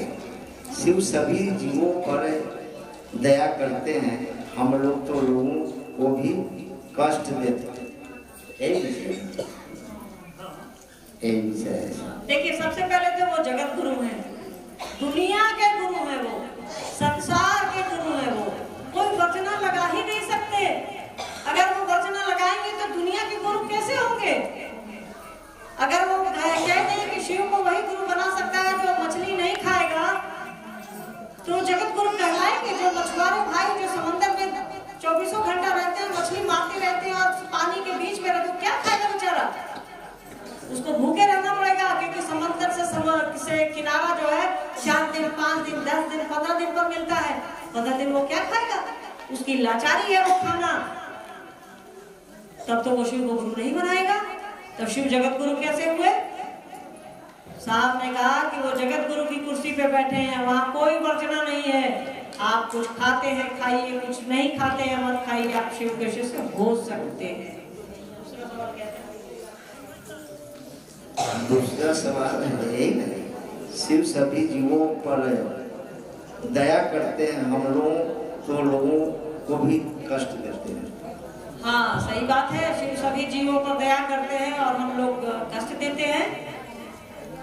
शिव सभी जीवों पर दया करते हैं, हम लोग तो लोगों को भी कष्ट देते हैं। यही विषय है। देखिए, सबसे पहले तो वो जगत गुरु हैं, दुनिया के गुरु हैं, वो संसार के गुरु हैं। वो कोई वर्जना लगा ही नहीं सकते। अगर वो वर्जना लगाएंगे तो दुनिया के गुरु कैसे होंगे। अगर वो कहते हैं कि शिव को वही गुरु बना सकता है जो मछली नहीं खाएगा, तो जगत गुरु कहलाएंगे। जो मछुआरे भाई जो समंदर में 24 घंटा रहते हैं, मछली मारते रहते हैं और पानी के बीच में रहते, क्या खाएगा बेचारा। उसको भूखे रहना पड़ेगा, क्योंकि समंदर से किनारा जो है 4 दिन 5 दिन 10 दिन 15 दिन पर मिलता है। 15 दिन वो क्या खाएगा, उसकी लाचारी है वो खाना। तब तो वो शिव को गुरु नहीं बनाएगा। तो शिव जगत गुरु कैसे हुए। साहब ने कहा कि वो जगत गुरु की कुर्सी पे बैठे हैं, वहां कोई वर्जना नहीं है। आप कुछ खाते हैं खाइए, कुछ नहीं खाते हैं मत खाइए, आप शिव के शिष्य हो सकते हैं। दूसरा सवाल है यही ना, शिव सभी जीवों पर दया करते हैं, हम लोग तो लोगों को भी कष्ट देते हैं। हाँ, सही बात है। शिव सभी जीवों पर दया करते हैं और हम लोग कष्ट देते हैं।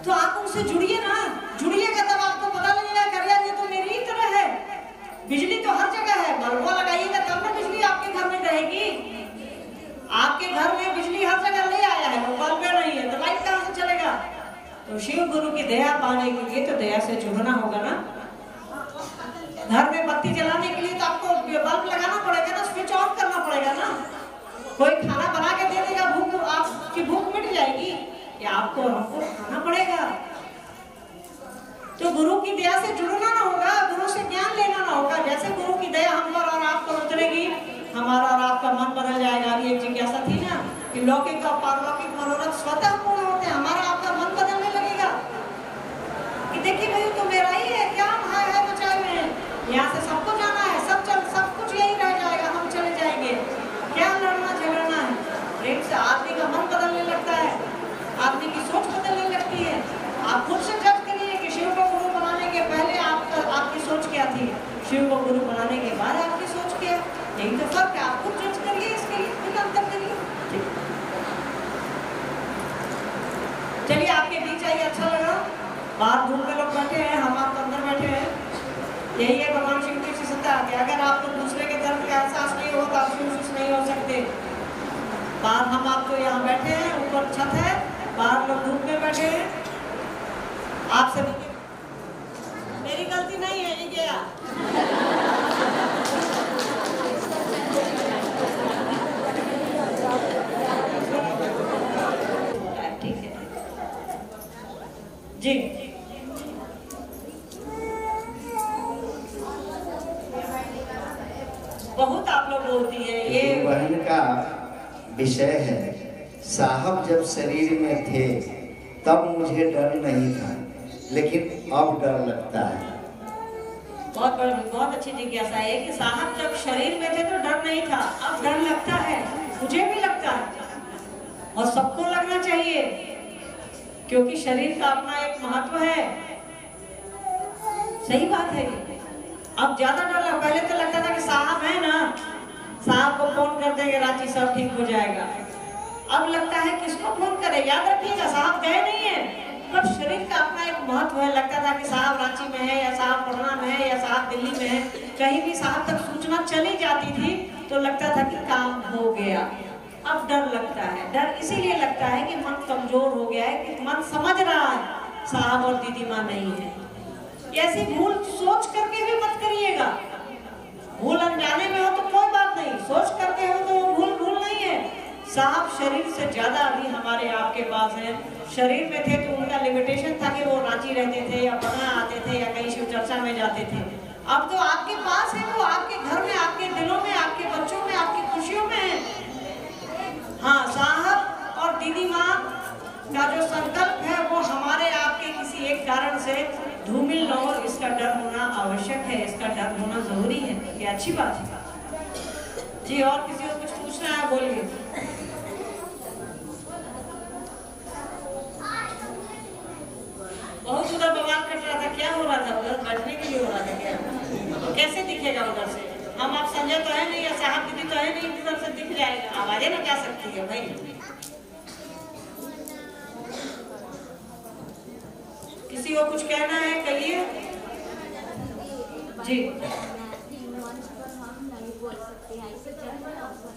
तो आप उनसे जुड़िए ना, जुड़िएगा तब आपको पता लगेगा कि यार ये तो मेरी ही तरह है। बिजली तो हर जगह है, बल्ब लगाइएगा तब ना बिजली आपके घर में रहेगी। आपके घर में बिजली हर जगह ले आया है, वो बल्ब नहीं है तो लाइट कहाँ से चलेगा। तो शिव गुरु की दया पाने के लिए तो दया से जुड़ना होगा ना। घर में बत्ती जलाने के लिए तो आपको बल्ब लगाना पड़ेगा ना, स्विच ऑफ करना पड़ेगा ना। कोई खाना बना के दे देगा, भूख आपकी भूख मिट जाएगी, या आपको हमको खाना पड़ेगा। तो गुरु की दया से जुड़ना ना होगा, गुरु से ज्ञान लेना ना होगा। जैसे गुरु की दया हम पर और आप पर उतरेगी, हमारा और आपका मन बदल जाएगा। अभी एक जिज्ञासा थी ना कि लौकिक और पारलौकिक मनोरथ स्वतः पूर्ण होते हैं, हमारा आपका मन बदलने लगेगा कि देखिए भाई तो मेरा ही है, क्या हाय हाय मचाए हुए हैं, यहाँ से सबको जाना है, सब कुछ यही रह जाएगा, हम चले जाएंगे, क्या लड़ना झगड़ना है। प्रेम से आदमी का मन बदलने लगता है, आदमी की सोच बदलने लगती है। आप खुद से जज करिए कि शिव को गुरु बनाने के पहले आपकी सोच क्या थी, शिव को गुरु बनाने के बाद आपकी सोच क्या। यही तो फर्क है, आप खुद जज करिए, इसके लिए खुद अंतर करिए। चलिए, आपके बीच आइए, अच्छा लगा। बाहर धूप में लोग बैठे हैं, हम आप अंदर बैठे हैं। यही है भगवान शिव की विशेषता कि अगर आपको दूसरे के दर्द का एहसास नहीं हो तो आप शिव नहीं हो सकते। बाहर हम आपको यहाँ बैठे हैं, ऊपर छत है, बाहर लोग धूप में बैठे हैं। आपसे मेरी गलती नहीं है, ये गया। ठीक है जी। बहुत आप लोग बोलती है ये बहन का विषय है। साहब जब शरीर में थे तब मुझे डर नहीं था, लेकिन अब डर लगता है। बहुत अच्छी जिज्ञासा है कि साहब जब शरीर में थे तो डर नहीं था, अब डर लगता है। मुझे भी लगता है और सबको लगना चाहिए, क्योंकि शरीर का अपना एक महत्व है। सही बात है। अब ज्यादा डर लगा। पहले तो लगता था कि साहब है ना, साहब को फोन कर देंगे, रांची सब ठीक हो जाएगा। अब लगता है किसको फोन करे। याद रखिएगा, साहब गए नहीं है, पर शरीर का अपना एक महत्व है। लगता था कि साहब रांची में है, या साहब पटना में है, या साहब दिल्ली में है, कहीं भी साहब तक सूचना चली जाती थी तो लगता था कि काम हो गया। अब डर लगता है। डर इसीलिए लगता है कि मन कमजोर हो गया है, कि मन समझ रहा है साहब और दीदी माँ नहीं है। ऐसी भूल सोच करके भी मत करिएगा। भूल अनजाने में हो तो कोई बात नहीं, सोच करके हो तो वो भूल नहीं है। साहब शरीर से ज्यादा अभी हमारे आपके पास है। शरीर में थे तो उनका लिमिटेशन था कि वो रांची रहते थे, या पटना आते थे, या कहीं शिव चर्चा में जाते थे। अब तो आपके पास है, वो आपके घर में, आपके दिलों में, आपके बच्चों में, आपकी खुशियों में है। हाँ, साहब और दीदी माँ का जो संकल्प है वो हमारे आपके किसी एक कारण से धूमिल न हो, इसका डर होना आवश्यक है, इसका डर होना जरूरी है। ये अच्छी बात है। जी और किसी को कुछ पूछना है बोलिए। बहुत उधर बवाल कट रहा था, क्या हो रहा था उधर? बैठने के लिए हो रहा था क्या? तो कैसे दिखेगा उधर से? हम आप संजय तो है नहीं या साहब दीदी तो है नहीं, उधर से दिख जाएगा, आवाजें ना जा सकती है भाई। किसी को कुछ कहना है कहिए जी।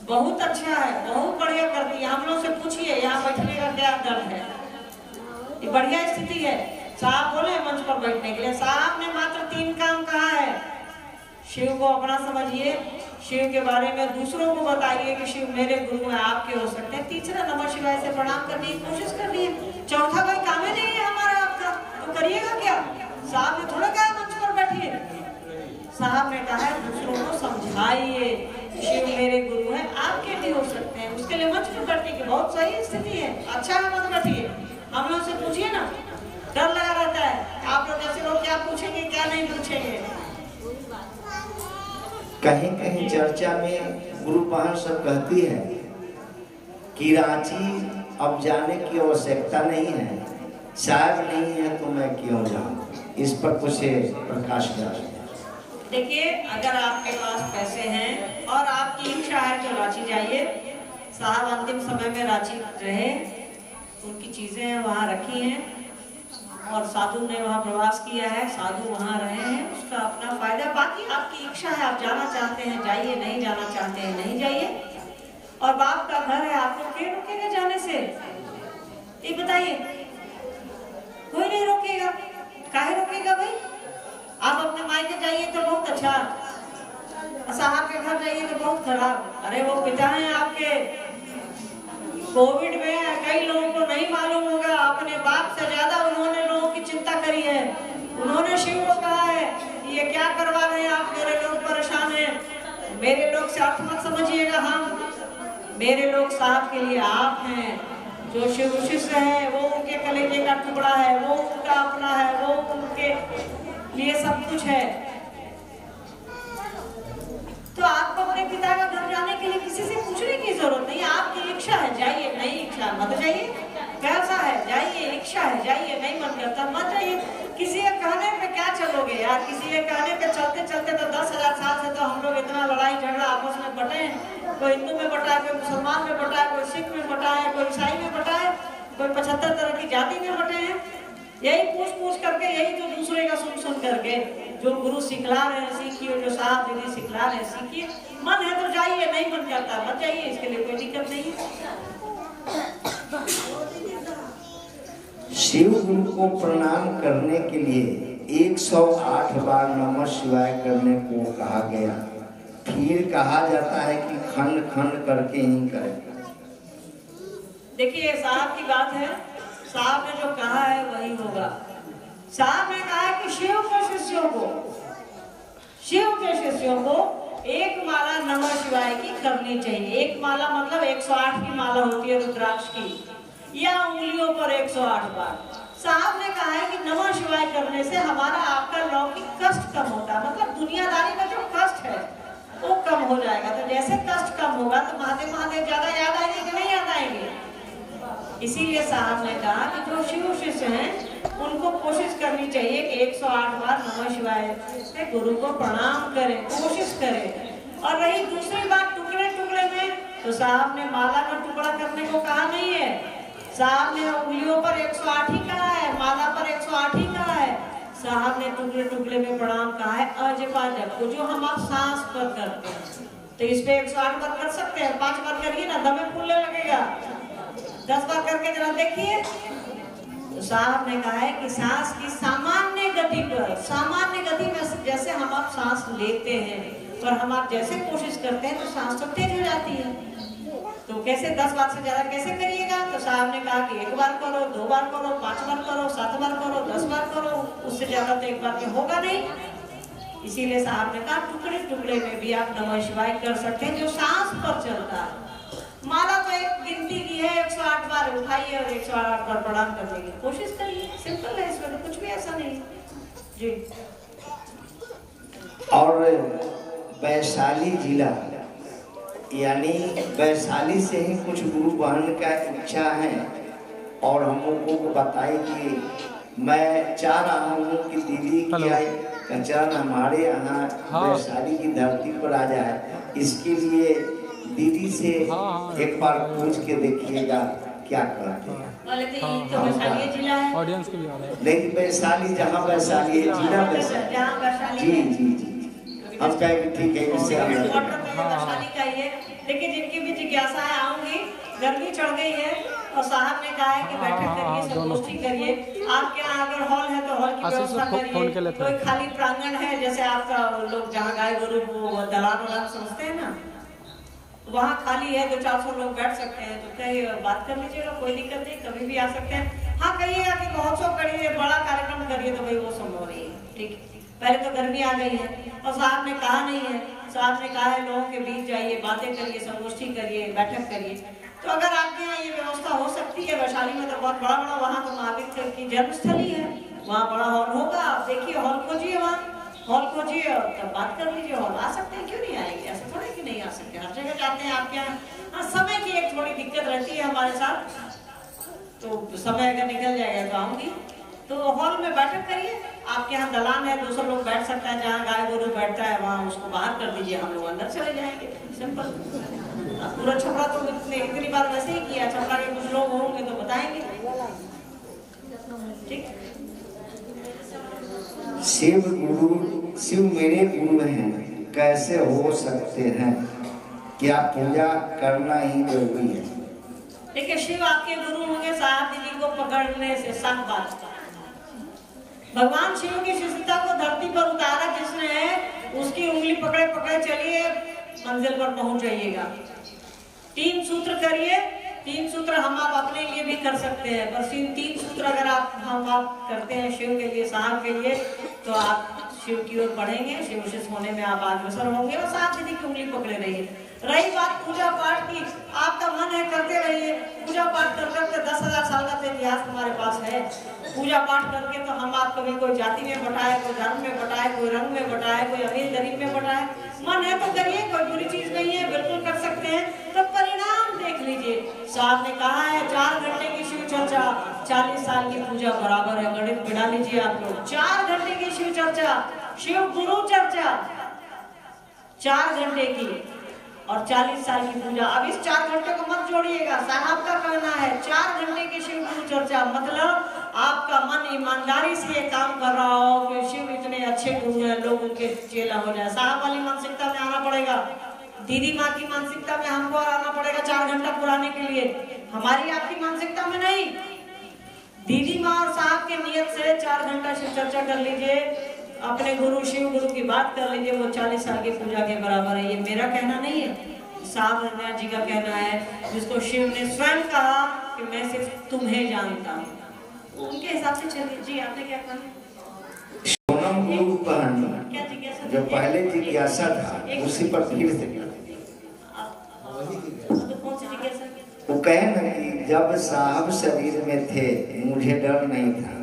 बहुत अच्छा है, बहुत बढ़िया करती है। हम लोग से पूछिए यहाँ बैठने का क्या दर्द है, ये बढ़िया स्थिति है। साहब बोले मंच पर बैठने के लिए, साहब ने मात्र 3 काम कहा है। शिव को अपना समझिए, शिव के बारे में दूसरों को बताइए कि शिव मेरे गुरु हैं, आपके हो सकते हैं। तीसरा नमः शिवाय से प्रणाम करने की कोशिश करनी है। चौथा कोई काम ही नहीं है हमारा आपका, तो करिएगा क्या? साहब ने थोड़ा कहा मंच पर बैठिए, साहब ने कहा है दूसरों को समझाइए शिव मेरे गुरु हैं, आपके भी हो सकते हैं। उसके लिए मंच पर बैठने की बहुत सही स्थिति है। अच्छा है, मत बैठिए, हम लोग से पूछिए ना, डर लगा रहता है। आप लोग जैसे लोग क्या पूछेंगे क्या नहीं पूछेंगे। कहीं कहीं चर्चा में गुरु बहन सब कहती है कि रांची अब जाने की आवश्यकता नहीं है, साहब नहीं है तो मैं क्यों जाऊं। इस पर कुछ प्रकाश डालें। देखिए, अगर आपके पास पैसे हैं और आपकी इच्छा है तो रांची जाइए। साहब अंतिम समय में रांची रहे, उनकी चीजें वहाँ रखी हैं और साधु ने वहाँ प्रवास किया है, साधु वहाँ रहे हैं, उसका अपना फायदा। बाकी आपकी इच्छा है, आप जाना चाहते हैं जाइए, नहीं जाना चाहते हैं नहीं जाइए। और बाप का घर है, आपको क्या रोकेगा जाने से? ये बताइए, कोई नहीं रोकेगा। काहे रोकेगा भाई? आप अपने मायके जाइए तो बहुत अच्छा, साहब के घर जाइए तो बहुत खराब। अरे वो पिता हैं आपके। कोविड में कई लोगों को नहीं मालूम होगा, अपने बाप से ज्यादा उन्होंने लोगों की चिंता करी है। उन्होंने शिव को कहा है ये क्या करवा रहे हैं आप, मेरे लोग परेशान हैं। मेरे लोग से अर्थ मत समझिएगा, हम मेरे लोग साहब के लिए आप हैं। जो शिव शिष्य है वो उनके कलेजे का टुकड़ा है, वो उनका अपना है, वो उनके लिए सब कुछ है। तो आपको अपने पिता का घर जाने के लिए किसी से पूछने की जरूरत नहीं। आपकी इच्छा है जाइए, नहीं इच्छा मत जाइए। कैसा है जाइए, इच्छा है जाइए, नहीं मन करता मत जाइए। किसी के कहने पे क्या चलोगे यार? किसी के कहने पे चलते चलते तो 10,000 साल से तो हम लोग इतना लड़ाई झगड़ा आपस में बटे हैं। कोई हिंदू में बटा है, कोई मुसलमान में बटा है, कोई सिख में बटा है, कोई ईसाई में बटा है, कोई 75 तरह की जाति में बटे हैं। यही पूछ करके, यही तो दूसरे का सुन करके जो गुरु सिखला रहे हैं सीखिए, जो साहब दीदी सिखला रहे हैं सीखिए। मन है तो जाइए, नहीं मन करता मत जाइए, इसके लिए कोई दिक्कत नहीं है। शिव गुरु को प्रणाम करने के लिए 108 बार नमः शिवाय करने को कहा गया। फिर कहा जाता है कि खंड खंड करके ही करें। देखिए साहब की बात है, साहब ने जो कहा है वही होगा। साहब ने कहा है कि शिव के शिष्यों को एक माला नमः शिवाय की करनी चाहिए। एक माला मतलब 108 की माला होती है रुद्राक्ष की, या उंगलियों पर 108 बार। साहब ने कहा है कि नमः शिवाय करने से हमारा आपका लौकिक कष्ट कम होता है, मतलब दुनियादारी में जो कष्ट है वो कम हो जाएगा। तो जैसे कष्ट कम होगा तो महादेव महादेव ज्यादा याद आएंगे कि नहीं याद आएंगे? इसीलिए साहब ने कहा कि जो शिव शिष्य हैं उनको कोशिश करनी चाहिए कि 108 बार नमः शिवाय से गुरु को प्रणाम करें, कोशिश करें। और रही दूसरी बात टुकड़े टुकड़े में, तो साहब ने माला का टुकड़ा करने को कहा नहीं है। साहब ने उंगलियों पर 108 ही कहा है, माला पर 108 ही कहा है। साहब ने टुकड़े टुकड़े में प्रणाम कहा है अजपा जप को, जो हम आप सांस पर करते हैं। तो इस पे 108 बार कर सकते हैं, 5 बार करिए ना, दमे फूलने लगेगा। 10 बार करके जरा देखिए। तो साहब ने कहा है कि सांस की सामान्य गति पर, सामान्य गति में जैसे हम आप सांस लेते हैं, पर हम आप जैसे कोशिश करते हैं तो सांस तो तेज हो जाती है। तो कैसे 10 बार से ज्यादा कैसे करिएगा? तो साहब ने कहा कि 1 बार करो, 2 बार करो, 5 बार करो, 7 बार करो, 10 बार करो, उससे ज्यादा तो एक बार में होगा नहीं। इसीलिए साहब ने कहा टुकड़े टुकड़े में भी आप नमः शिवाय कर सकते हैं, जो सांस पर चलता है। माला तो एक गिनती की है, 108 बार उठाइए और 108 बार प्रणाम करने की कोशिश करिए। सिंपल है, इसमें तो कुछ भी ऐसा नहीं जी। और वैशाली जिला यानी वैशाली से ही कुछ गुरु बहन का इच्छा है और हम लोगों को बताए कि मैं चाह रहा हूँ कि दीदी की कचन हमारे यहाँ वैशाली की धरती पर आ जाए। इसके लिए दीदी से एक बार पूछ के देखिएगा क्या करते हैं। ऑडियंस के भी आ रहा है। लेकिन वैशाली जहाँ वैशाली है जिला वैशाली। जी जी जी हम कहेंगे ठीक है इससे वैशाली का ही है। लेकिन जिनकी भी जिज्ञासा है आऊंगी, गर्मी चढ़ गई है और साहब ने कहा है कि बैठक करिए, संगोष्ठी करिए। आपके यहाँ अगर हॉल है तो हॉल की व्यवस्था करिए। कोई खाली प्रांगण है जैसे आपका लोग जहाँ गाय गोरु को दलान वलान समझते हैं ना, वहाँ खाली है, 200-400 लोग बैठ सकते हैं। तो कहीं बात कर लीजिएगा, कोई दिक्कत नहीं, कभी भी आ सकते हैं। हाँ कहिएगा कि महोत्सव करिए, बड़ा कार्यक्रम करिए, तो भाई वो संभव नहीं है। ठीक, पहले तो गर्मी आ गई है और साहब ने कहा नहीं है, साहब ने कहा है लोगों के बीच जाइए, बातें करिए, संगोष्ठी करिए, बैठक करिए। तो अगर आपके यहाँ ये व्यवस्था हो सकती है, वैशाली में तो बहुत बड़ा बड़ा वहाँ तो महावीर की जन्मस्थली है, वहाँ बड़ा हॉल होगा। आप देखिए, हॉल खोजिए, वहाँ हॉल खोजिए और तब बात कर लीजिए। हॉल आ सकते हैं, क्यों नहीं आएंगे? ऐसा थोड़ा कि नहीं आ सकते, हर जगह जाते हैं आपके यहाँ। हाँ समय की एक थोड़ी दिक्कत रहती है हमारे साथ, तो समय अगर निकल जाएगा तो आऊँगी। तो हॉल में बैठक करिए, आपके यहाँ दलान है, 200 लोग बैठ सकता है, जहाँ गाय गोरू बैठता है वहाँ उसको बाहर कर दीजिए, हम लोग अंदर चले जाएंगे। सिंपल। पूरा छपरा तो इतनी बार वैसे ही किया, छपरा के कुछ लोग होंगे तो बताएंगे। ठीक, शिव मेरे गुरु हैं, कैसे हो सकते हैं? क्या पूजा करना ही जरूरी है? देखिए, शिव आपके गुरु होंगे, साहब दीदी को पकड़ने से साफ बात। भगवान शिव की शिष्यता को धरती पर उतारा जिसने है, उसकी उंगली पकड़े पकड़े चलिए, मंजिल पर पहुंच जाइएगा। 3 सूत्र करिए। 3 सूत्र हम आप अपने लिए भी कर सकते हैं, बस इन 3 सूत्र अगर हम आप करते हैं शिव के लिए, साहब के लिए, तो आप शिव की ओर बढ़ेंगे, शिव शिष्य होने में आप अग्रसर होंगे और साहब दीदी की उंगली पकड़े रहिए। रही बात पूजा पाठ की, आपका मन है करते रहिए। पूजा पाठ कर करके 10,000 साल का तो इतिहास हमारे पास है। पूजा पाठ करके तो हम आप कभी कोई जाति में बटाए, कोई धर्म में बटाए, कोई रंग में बटाए, कोई अमीर गरीब में बटाए। मन है तो करिए, कोई बुरी चीज नहीं है, बिल्कुल कर सकते हैं। तो परिणाम देख लीजिए। साहब ने कहा है 4 घंटे की शिव चर्चा 40 साल की पूजा बराबर है। गणित बिना लीजिए आप लोग। 4 घंटे की शिव चर्चा, शिव गुरु चर्चा 4 घंटे की और 40 साल की पूजा। अब इस 4 घंटे को मत जोड़िएगा। साहब का कहना है 4 घंटे की शिव गुरु चर्चा, मतलब आपका मन ईमानदारी से ये काम कर रहा हो कि शिव इतने अच्छे गुरु हैं, लोग उनके चेला हो जाए। साहब वाली मानसिकता में आना पड़ेगा, दीदी माँ की मानसिकता में हमको आना पड़ेगा 4 घंटा पुराने के लिए, हमारी आपकी मानसिकता में नहीं। दीदी माँ और साहब के नियत से 4 घंटा शिव चर्चा कर लीजिए, अपने गुरु शिव गुरु की बात कर लीजिए, वो 40 साल की पूजा के बराबर है। ये मेरा कहना नहीं है, साहब जी का कहना है, जिसको शिव ने स्वयं कहा कि मैं सिर्फ तुम्हें जानता हूँ। उनके हिसाब से चलिए। जी आपने क्या कहा? सोनम गुरु कहन जो पहले जिज्ञासा था उसी पर फिर से वो कहे ना कि जब साहब शरीर में थे मुझे डर नहीं था,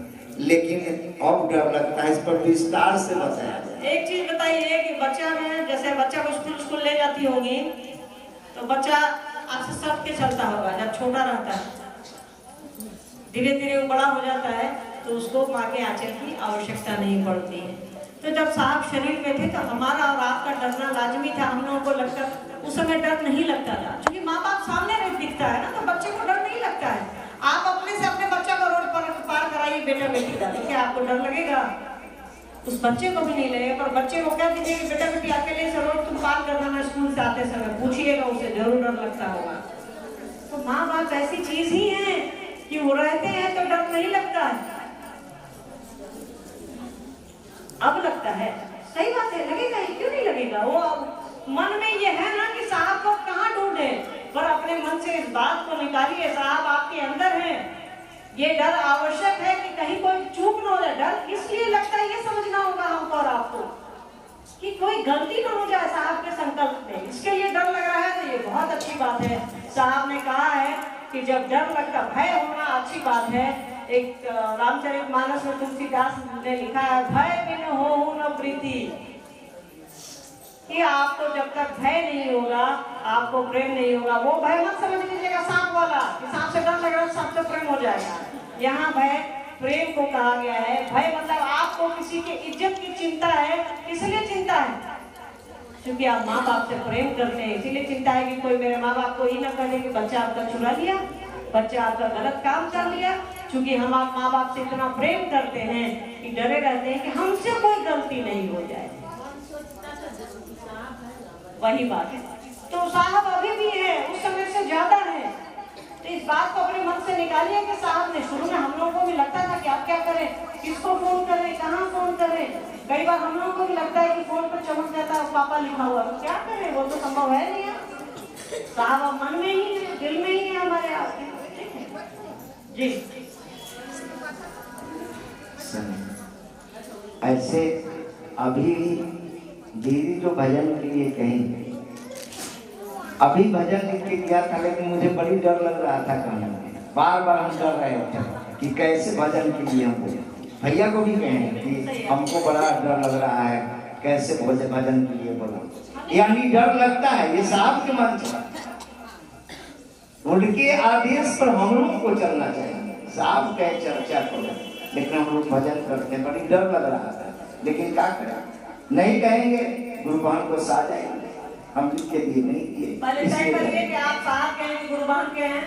लेकिन अब डर लगता है। इस पर विस्तार से बताया। एक चीज बताइए कि बच्चा में, जैसे बच्चा को स्कूल ले जाती होगी तो बच्चा आपसे सट के चलता होगा जब छोटा रहता है, धीरे धीरे वो बड़ा हो जाता है तो उसको माँ के आंचल की आवश्यकता नहीं पड़ती है। तो जब साहब शरीर में थे तो हमारा और आपका डरना लाजमी था। हम लोगों को लगता उस समय डर नहीं लगता था, क्योंकि माँ बाप सामने नहीं दिखता है ना, तो बच्चे को डर नहीं लगता है। आप अपने से अपने बच्चा को रोड पर पार कराइए, बेटा बेटी का, देखिए आपको डर लगेगा, उस बच्चे को भी नहीं लगेगा। पर बच्चे को कह दीजिए कि बेटा बेटी अकेले से रोड तुम पार कर देना स्कूल से आते समय, पूछिएगा उसे, जरूर डर लगता होगा। तो माँ बाप ऐसी चीज ही है कि वो रहते हैं तो डर नहीं लगता है। अब लगता है, सही बात है, लगेगा ही, क्यों नहीं लगेगा? वो मन में ये है ना कि साहब को कहाँ ढूंढे, पर अपने मन से इस बात को निकालिए, साहब आपके अंदर है। ये डर आवश्यक है कि कहीं कोई चूक न हो जाए। डर इसलिए लगता है, ये समझना होगा हमको और आपको, कि कोई गलती न हो जाए साहब के संकल्प में, इसके लिए डर लग रहा है। तो ये बहुत अच्छी बात है। साहब ने कहा है कि जब डर लगता, भय होना अच्छी बात है। एक रामचरितमानस में तुलसीदास ने लिखा है, भय बिन होहु न प्रीति। कि आपको जब तक भय नहीं होगा, आपको प्रेम नहीं होगा। वो भय मत समझ लीजिएगा सांप वाला कि सांप से डर लग रहा है सांप से प्रेम हो जाएगा। यहाँ भय प्रेम को कहा गया है। भय मतलब आपको किसी के इज्जत की चिंता है। किस लिए चिंता है? क्योंकि आप माँ बाप से प्रेम करते हैं, इसीलिए चिंता है कि कोई मेरे माँ बाप को ही ना कहे कि बच्चा आपका चुरा लिया, बच्चा आपका गलत काम कर लिया। क्योंकि हम आप माँ बाप से इतना प्रेम करते हैं कि डरे रहते हैं कि हमसे कोई गलती नहीं हो जाए। वही बात है। तो साहब अभी भी है, उस समय से ज्यादा है। तो इस बात को अपने मन से निकालिए कि साहब ने शुरू में हम लोगों को भी लगता था कि आप क्या करें, किसको फोन करें, कहाँ फोन करें। कई बार हम लोगों को भी लगता है कि फोन पर चमक जाता है पापा लिखा हुआ, तो क्या करें, वो तो संभव है नहीं। साहब अब मन में ही है, दिल में ही है हमारे आपके। जी ऐसे अभी दीदी जो भजन के लिए कहीं अभी भजन लिख के गया था, लेकिन मुझे बड़ी डर लग रहा था कहने में। बार बार हम डर रहे थे कि कैसे भजन के लिए हमको, भैया को भी कहें कि हमको बड़ा डर लग रहा है कैसे भजन के लिए बोला। यानी डर लगता है, ये साहब के मन से उनके आदेश पर हम लोग को चलना चाहिए। साहब कहे चर्चा करो, लेकिन हम लोग भजन करते, बड़ी डर लग रहा था। लेकिन क्या करें, नहीं कहेंगे गुरुबान को सा जाएंगे, हम के लिए नहीं किए। पहले तय करिए कि आप साहब के हैं, गुरुबान के हैं।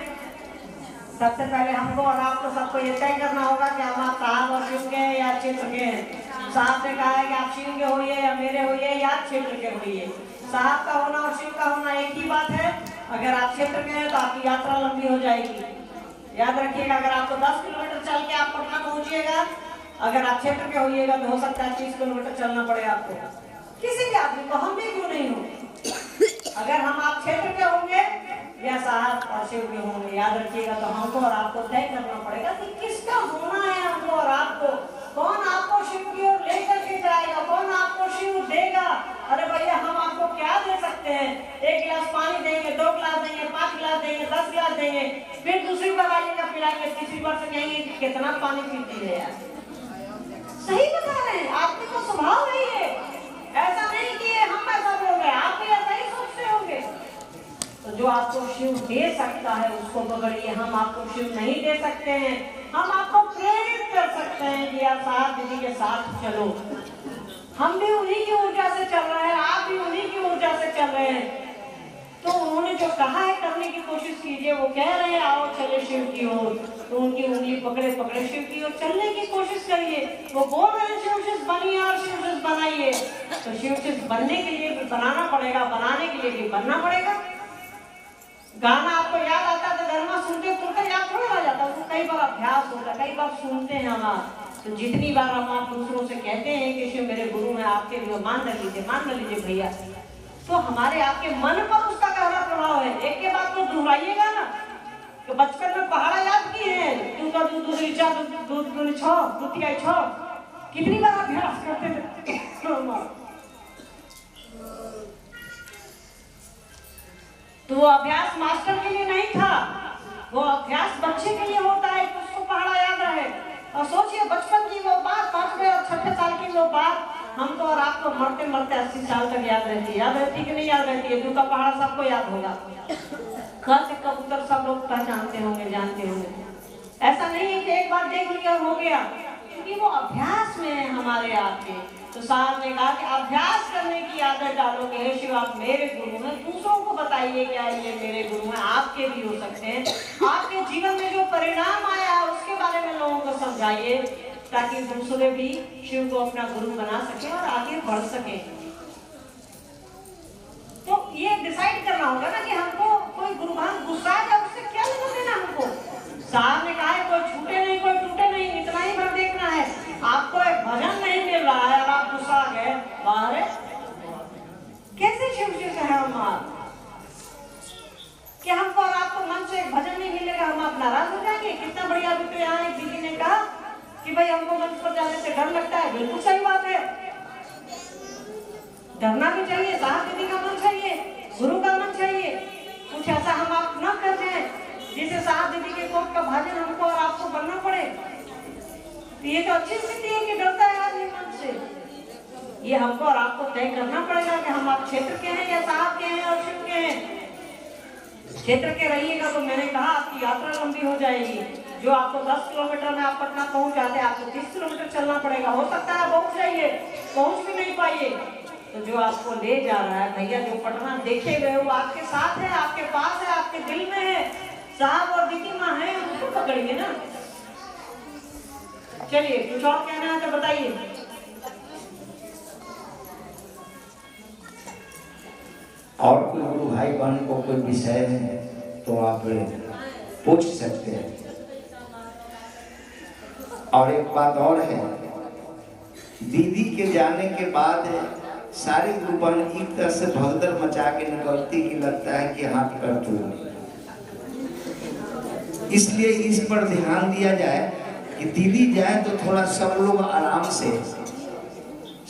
सबसे पहले हमको और आपको सबको ये तय करना होगा कि हम आप साहब और शिव के हैं या क्षेत्र के हैं। साहब ने कहा है कि आप शिव के होइए या मेरे होइए या क्षेत्र के होइए। साहब का होना और शिव का होना एक ही बात है। अगर आप क्षेत्र के हैं तो आपकी यात्रा लंबी हो जाएगी। याद रखिएगा, अगर आपको 10 किलोमीटर चल के आप पटना पहुंचिएगा, अगर आप क्षेत्र के होइएगा तो हो सकता है 30 किलोमीटर चलना पड़े आपको, किसी भी आदमी को, हम भी क्यों नहीं हो। अगर हम आप क्षेत्र के होंगे या साहब और शिव के होंगे, याद रखिएगा, तो हमको और आपको तय करना पड़ेगा कि किसका होना है हमको और आपको। कौन आपको शिव की ओर लेकर के जाएगा, कौन आपको शिव देगा। अरे भैया हम आपको क्या दे सकते हैं, 1 गिलास पानी देंगे, 2 गिलास देंगे, 5 गिलास देंगे, 10 गिलास देंगे, फिर दूसरी बार आइएगा पिलाएंगे, तीसरी बार से कहेंगे कि कितना पानी पीती है यार। सही बता रहे हैं, आपके तो स्वभाव है ये, ऐसा नहीं कि हम ऐसा बोल रहे हैं, आप भी ऐसा ही सोचते होंगे। तो जो आपको शिव दे सकता है उसको पकड़िए। हम आपको शिव नहीं दे सकते हैं, हम आपको प्रेरित कर सकते हैं कि आप साहब दीदी के साथ चलो। हम भी उन्हीं की ऊर्जा से चल रहे हैं, आप भी उन्हीं की ऊर्जा से चल रहे हैं। तो उन्होंने जो कहा है करने की कोशिश कीजिए। वो कह रहे हैं आओ चले शिव की ओर, तो उनकी उंगली पकड़े पकड़े शिव की ओर चलने की कोशिश करिए। वो बोल रहे हैं शिवशिष्य बनिए और शिवशिष्य बनाइए, तो शिवशिष्य बनने के लिए भी बनाना पड़ेगा, बनाने के लिए भी बनना पड़ेगा। गाना आपको याद आता है तो धर्मा सुनते तुरंत याद थोड़ा आ जाता है, उसको कई बार अभ्यास होता है, कई बार सुनते हैं हम आप। तो जितनी बार हम आप दूसरों से कहते हैं कि शिव मेरे गुरु हैं, आपके लिए मान लीजिए भैया, तो हमारे आपके मन पर उसका गहरा प्रभाव है। एक के बाद तो दोहराइएगा ना कि बचपन में पहाड़ा याद किए हैं, दूध का दूध दूध रीचा दूध दूध छो दूतिया छो, कितनी बार अभ्यास करते थे। तो वो अभ्यास मास्टर के लिए नहीं था, वो अभ्यास बच्चे के लिए होता है कि उसको पहाड़ा याद रहे। और सोचिए बचपन की वो बात, 5वें और 6ठे साल की वो बात हमको और आपको मरते मरते 80 साल तक याद रहती है। याद रहती कि नहीं याद रहती है? दूध का पहाड़ा सबको याद होगा, कबूतर सब लोग पहचानते होंगे, जानते होंगे। ऐसा नहीं है कि एक बार देख लिया हो गया, क्योंकि वो अभ्यास में है हमारे आपके। तो साहब ने कहा कि अभ्यास करने की आदत डालोगे। हे शिव आप मेरे गुरु हैं, दूसरों को बताइए क्या ये मेरे गुरु हैं, आपके भी हो सकते हैं। आपके जीवन में जो परिणाम आया है उसके बारे में लोगों को समझाइए, ताकि दूसरे भी शिव को अपना गुरु बना सके और आगे बढ़ सके। तो ये डिसाइड करना होगा ना कि हमको कोई गुरुभान गुस्सा है उससे क्या लेना देना हमको। साहब ने कहा है कोई छूटे नहीं कोई टूटे नहीं, इतना ही भर देखना है। आपको एक भजन नहीं मिल रहा है और आप गुस्सा गए बाहर, कैसे शिव जी से है हम आप कि हमको और आपको मन से एक भजन नहीं मिलेगा, हम आप नाराज हो जाएंगे। कितना बढ़िया। अभी तो यहाँ एक दीदी ने कहा कि भाई हमको मंच पर जाने से डर लगता है, बिल्कुल सही बात है, डरना भी चाहिए। साहब दीदी का मन चाहिए, गुरु का मन चाहिए। कुछ ऐसा हम आप न कर जाए जिसे साहब दीदी के कोट का भाजन हमको और आपको बनना पड़े। तो ये तो अच्छी स्थिति है कि डरता है आदमी मन से। ये हमको और आपको तय करना पड़ेगा कि हम आप क्षेत्र के हैं या साहब के हैं और शिव के हैं। क्षेत्र के रहिएगा तो मैंने कहा आपकी यात्रा लंबी हो जाएगी। जो आपको 10 किलोमीटर में आप पटना पहुंच जाते हैं, आपको 30 किलोमीटर चलना पड़ेगा। हो सकता है पहुंच जाइए, पहुंच भी नहीं पाइए। तो जो आपको ले जा रहा है भैया, जो पटना देखे हुए वो आपके साथ है, आपके पास है, आपके दिल में है। साहब और दीदी माँ है, उनको पकड़िए ना। चलिए कुछ और कहना है तो बताइए। और कोई गुरु भाई बहन को कोई विषय है तो आप पूछ सकते हैं। और एक बात और है, दीदी के जाने के बाद सारे गुरु बहन एक तरह से भगदड़ मचा के निकलती कि लगता है कि हाथ कर तू। इसलिए इस पर ध्यान दिया जाए कि दीदी जाए तो थोड़ा सब लोग आराम से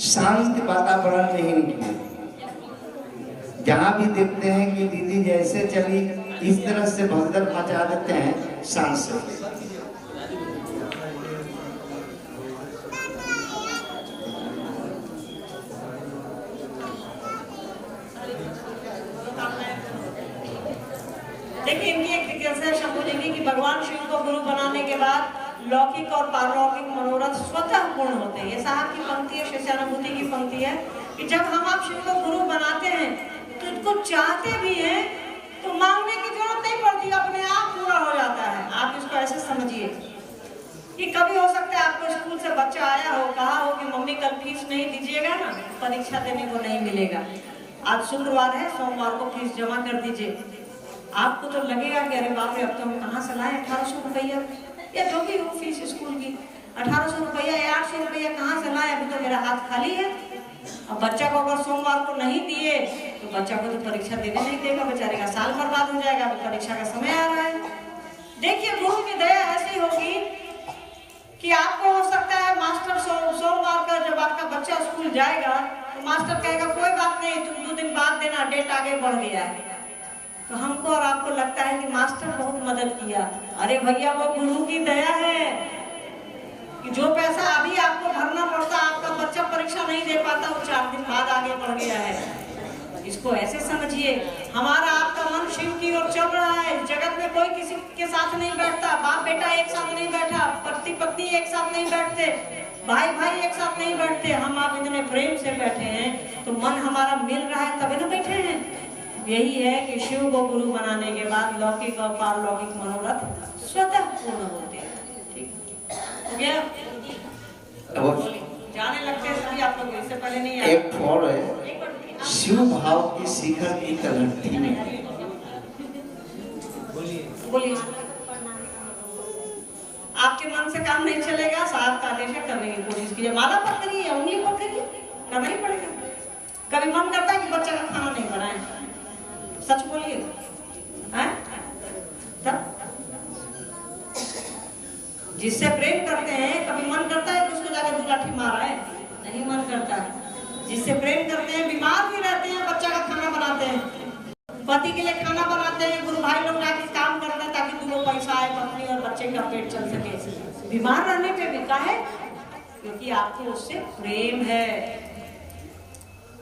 शांत वातावरण में ही निकले। जहाँ भी देखते हैं कि दीदी जैसे चली इस तरह से भगदड़ मचा देते हैं शांत से। देखिए इनकी एक जिज्ञासा शंभू जी की कि भगवान शिव को गुरु बनाने के बाद लौकिक और पारलौकिक मनोरथ स्वतः पूर्ण होते हैं। ये साहब की पंक्ति है, शिष्यानुभूति की पंक्ति है कि जब हम आप शिव को गुरु बनाते हैं तो इनको चाहते भी हैं तो मांगने की जरूरत नहीं पड़ती, अपने आप पूरा हो जाता है। आप इसको ऐसे समझिए कि कभी हो सकता है आपको स्कूल से बच्चा आया हो, कहा हो कि मम्मी कल फीस नहीं दीजिएगा ना, परीक्षा देने को नहीं मिलेगा। आज शुक्रवार है, सोमवार को फीस जमा कर दीजिए। आपको तो लगेगा कि अरे बाप रे, अब तो हम कहाँ से लाए 1800 रुपया या जो भी हो फीस स्कूल की, 1800 रुपया या 800 रुपया कहाँ से लाए, अभी तो मेरा हाथ खाली है। अब बच्चा को अगर सोमवार को नहीं दिए तो बच्चा को तो परीक्षा देने नहीं देगा, बेचारे का साल बर्बाद हो जाएगा। अभी परीक्षा का समय आ रहा है। देखिए गुरु की दया ऐसी होगी कि आपको हो सकता है मास्टर सोमवार का जब आपका बच्चा स्कूल जाएगा तो मास्टर कहेगा कोई बात नहीं, तुम 2 दिन बाद देना, डेट आगे बढ़ गया है। तो हमको और आपको लगता है कि मास्टर बहुत मदद किया। अरे भैया वो गुरु की दया है कि जो पैसा अभी आपको भरना पड़ता, आपका बच्चा परीक्षा नहीं दे पाता, वो 4 दिन बाद आगे बढ़ गया है। इसको ऐसे समझिए, हमारा आपका मन शिव की ओर चल रहा है। जगत में कोई किसी के साथ नहीं बैठता, बाप बेटा एक साथ नहीं बैठा, पति पत्नी एक साथ नहीं बैठते, भाई भाई एक साथ नहीं बैठते। हम आप इतने प्रेम से बैठे हैं तो मन हमारा मिल रहा है तभी तो बैठे हैं। यही है कि शिव को गुरु बनाने के बाद लौकिक और पारलौकिक मनोरथ स्वतः पूर्ण होते हैं। ठीक हो गया? जाने लगते हैं सभी आप लोग, इससे पहले नहीं आए। एक और है, शिव भाव की शिखर की तलहटी में। बोलिए। आपके मन से काम नहीं चलेगा, साहब का आदेश करने की कोशिश कीजिए। माला पर करिए या उंगली पर करिए, करना ही पड़ेगा। कभी मन करता है कि बच्चा का खाना नहीं बनाए, सच बोलिए हैं? तब जिससे प्रेम करते हैं कभी मन करता है कि उसको जाकर 2 लाठी मारा है? नहीं मन करता है। जिससे प्रेम करते हैं, बीमार भी रहते हैं, बच्चा का खाना बनाते हैं, पति के लिए खाना बनाते हैं, गुरु भाई लोग जाके काम करते हैं ताकि 2 पैसा आए, पत्नी और बच्चे का पेट चल सके। बीमार रहने पे भी काहे? क्योंकि आपको उससे प्रेम है।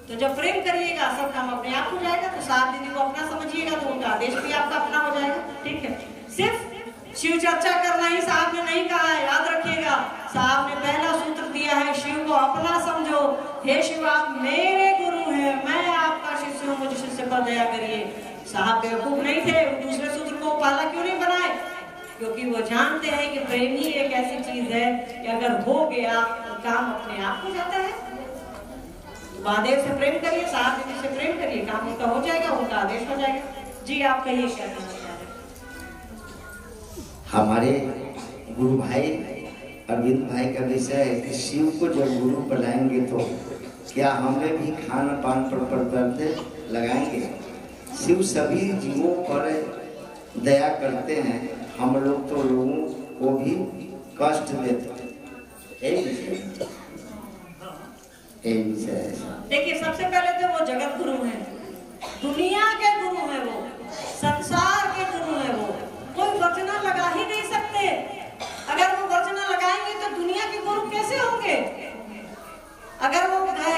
तो जब प्रेम करिएगा सब काम अपने आप हो जाएगा। तो साहब दीदी को अपना समझिएगा तो उनका आदेश भी आपका अपना हो जाएगा। ठीक है, सिर्फ शिव चर्चा करना ही साहब ने नहीं कहा है, याद रखिएगा। साहब ने पहला सूत्र दिया है, शिव को अपना समझो। हे शिव आप मेरे गुरु हैं, मैं आपका शिष्य हूँ, मुझे शिष्य पर दया करिए। साहब बेवकूफ नहीं थे, दूसरे सूत्र को पहला क्यों नहीं बनाए? क्योंकि वो जानते हैं कि प्रेम ही एक ऐसी चीज है कि अगर हो गया तो काम अपने आप हो जाता है। महादेव से प्रेम करिए, साहब दीदी से प्रेम करिए, काम उनका हो जाएगा, उनका आदेश हो जाएगा। जी आप कहिए क्या कहना चाह रहे हैं? हमारे गुरु भाई अरविंद भाई का विषय है कि शिव को जब गुरु बनाएंगे तो क्या हमें भी खान पान पर प्रतिबंध लगाएंगे? शिव सभी जीवों पर दया करते हैं, हम लोग तो लोगों को भी कष्ट देते हैं। देखिए सबसे पहले तो वो जगत गुरु हैं, दुनिया के गुरु हैं, वो संसार के गुरु हैं। वो कोई वर्चना लगा ही नहीं सकते। अगर वो वर्चना लगाएंगे तो दुनिया के गुरु कैसे होंगे? अगर वो कह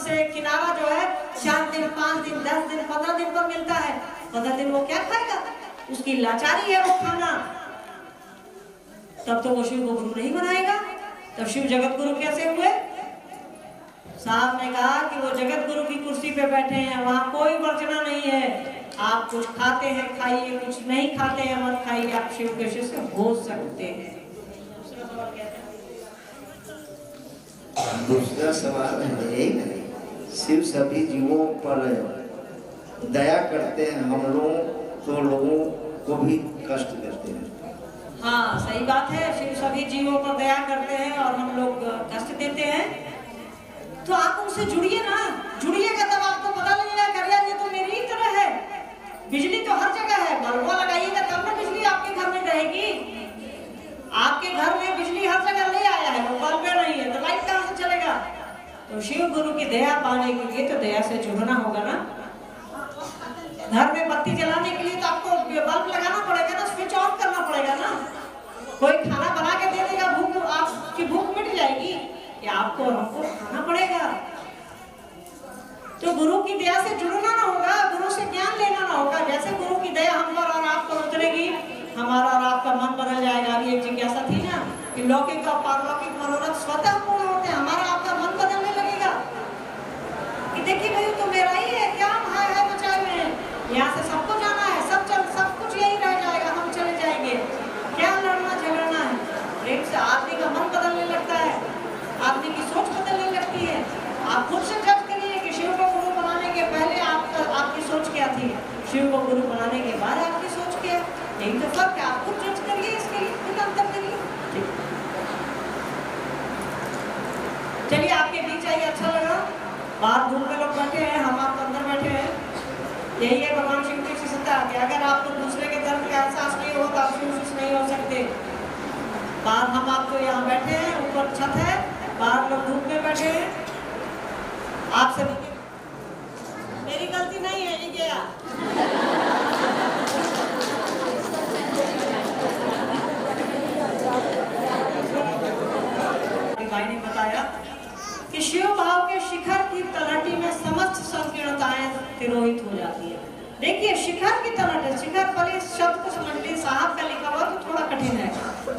से किनारा जो है 4 दिन 5 दिन 10 दिन 15 दिन पर मिलता है। 15 दिन वो क्या खाएगा? उसकी लाचारी है वो खाना। तब तो वो शिव को गुरु नहीं बनाएगा। तब शिव जगत गुरु कैसे हुए? साहब ने कहा कि वो जगत गुरु की कुर्सी पे बैठे हैं, वहां कोई वर्जना नहीं है। आप कुछ खाते हैं खाइए, कुछ नहीं खाते हैं मत खाइए, आप शिव के शिष्य हो सकते हैं। दूसरा सवाल है, शिव सभी जीवों पर दया करते हैं, हम लोगों को भी कष्ट देते हैं। हाँ सही बात है, शिव सभी जीवों पर दया करते हैं और हम लोग कष्ट देते हैं। तो आप उनसे जुड़िए ना, जुड़िएगा तब आपको पता लगेगा कि यार ये तो मेरी ही तरह है। बिजली तो हर जगह है, बल्ब लगाइएगा तब ना बिजली आपके घर में रहेगी। आपके घर में बिजली हर जगह ले आया है, वो बल्ब नहीं है तो लाइट कहाँ से चलेगा? तो शिव गुरु की दया पाने के लिए तो दया से जुड़ना होगा ना। घर में बत्ती जलाने के लिए तो आपको बल्ब लगाना पड़ेगा ना, स्विच ऑन करना पड़ेगा ना। कोई खाना बना के दे देगा, भूख आपकी भूख मिट जाएगी या आपको हमको खाना पड़ेगा। तो गुरु की दया से जुड़ना ना होगा, गुरु से ज्ञान लेना ना होगा। जैसे गुरु की दया हम पर और आप पर उतरेगी, हमारा और आपका मन बदल जाएगा। अभी एक जिज्ञासा थी ना कि लौकिक और पारलौकिक मनोरथ स्वतः पूर्ण होते हैं, हमारा आपका मन बदलने लगेगा कि देखिए भाई तो मेरा ही है, क्या भाई है बचाए हुए हैं, यहाँ से सबको जाना है, सब कुछ यही रह जाएगा, हम चले जाएंगे, क्या लड़ना झगड़ना है। प्रेम से आदमी का मन बदलने लगता है, आदमी की सोच बदलने लगती है। आप खुद से जज करिए कि शिव को गुरु बनाने के पहले आपकी सोच क्या थी, शिव को गुरु बनाने के बाद आपकी सोच क्या है। यही तो फर्क है, आप खुद जज करिए, इसके लिए खुद अंतर करिए। चलिए आपके बीच आइए, अच्छा लगा। बाहर धूप में लोग बैठे हैं, हम आप अंदर बैठे हैं। यही है भगवान शिव की विशेषता कि अगर आपको दूसरे के धर्म का एहसास नहीं हो तो आप शिव शिष्य नहीं हो सकते। बाहर हम आपको यहाँ बैठे हैं, ऊपर छत है, बाहर लोग धूप में बैठे हैं। आपसे मेरी गलती नहीं है, ये गया भाई ने बताया कि शिव भाव के शिखर की तलहटी में समस्त संकीर्णताएं तिरोहित हो जाती है। देखिए शिखर की तलहटी, शिखर पहले शब्द को समझ लीजिए, साहब का लिखा हुआ तो थोड़ा कठिन है।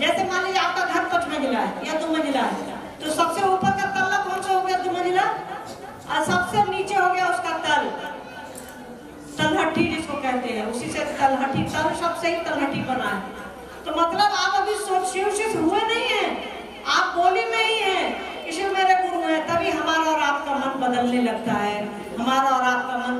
जैसे मान लीजिए आपका घर 5 मंजिला है या 2 मंजिला है, तो सबसे ऊपर का तल्ला कौन सा हो गया? 2 मंजिला। और सबसे नीचे हो गया उसका तल, तलहटी जिसको कहते हैं, उसी से तलहटी, तल शब्द से ही तलहटी बना है। तो मतलब आप अभी शिव हुए नहीं है, आप बोली में ही है शिव मेरे गुरु है। तभी हमारा और आपका मन बदलने लगता है, हमारा और आपका मन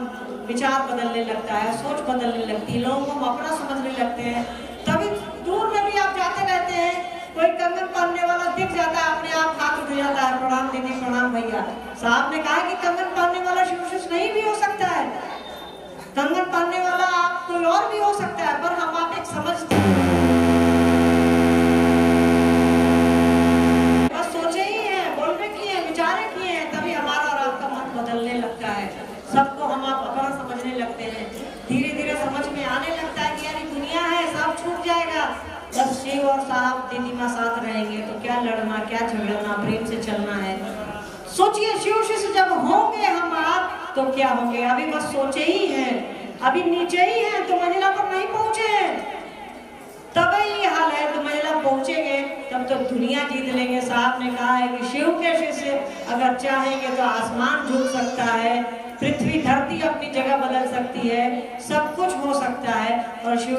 विचार बदलने लगता है, सोच बदलने लगती है, लोगों को हम अपना समझने लगते हैं। तभी दूर में भी आप जाते रहते हैं, कोई कंगन पहनने वाला दिख जाता है, अपने आप हाथ उठ जाता है, प्रणाम दीदी प्रणाम भैया। साहब ने कहा कि कंगन पहनने वाला शिव शिष्य नहीं भी हो सकता है, कंगन पहनने वाला आप कोई और भी हो सकता है, पर हम आप एक समझते हैं, बस सोचे ही हैं, बोलने की है, विचारे किए हैं, तभी हमारा और आपका मन बदलने लगता है। सबको हम आप अपना समझने लगते हैं, धीरे धीरे समझ में आने लगता है कि यार दुनिया है, सब छूट जाएगा, बस शिव और साहब दीदी माँ साथ रहेंगे तो क्या लड़ना, क्या झगड़ना, प्रेम से चलना है। सोचिए शिव शिष्य जब होंगे हम आप तो क्या होंगे? अभी बस सोचे ही हैं, अभी नीचे ही हैं, 2 मंजिला पर नहीं पहुंचे हैं। तब ये हाल है, 2 मंजिला पहुंचेंगे तब तो दुनिया जीत लेंगे। साहब ने कहा है कि शिव के शिष्य अगर चाहेंगे तो आसमान झुक सकता है, पृथ्वी धरती अपनी जगह बदल सकती है, सब कुछ हो सकता है। और शिव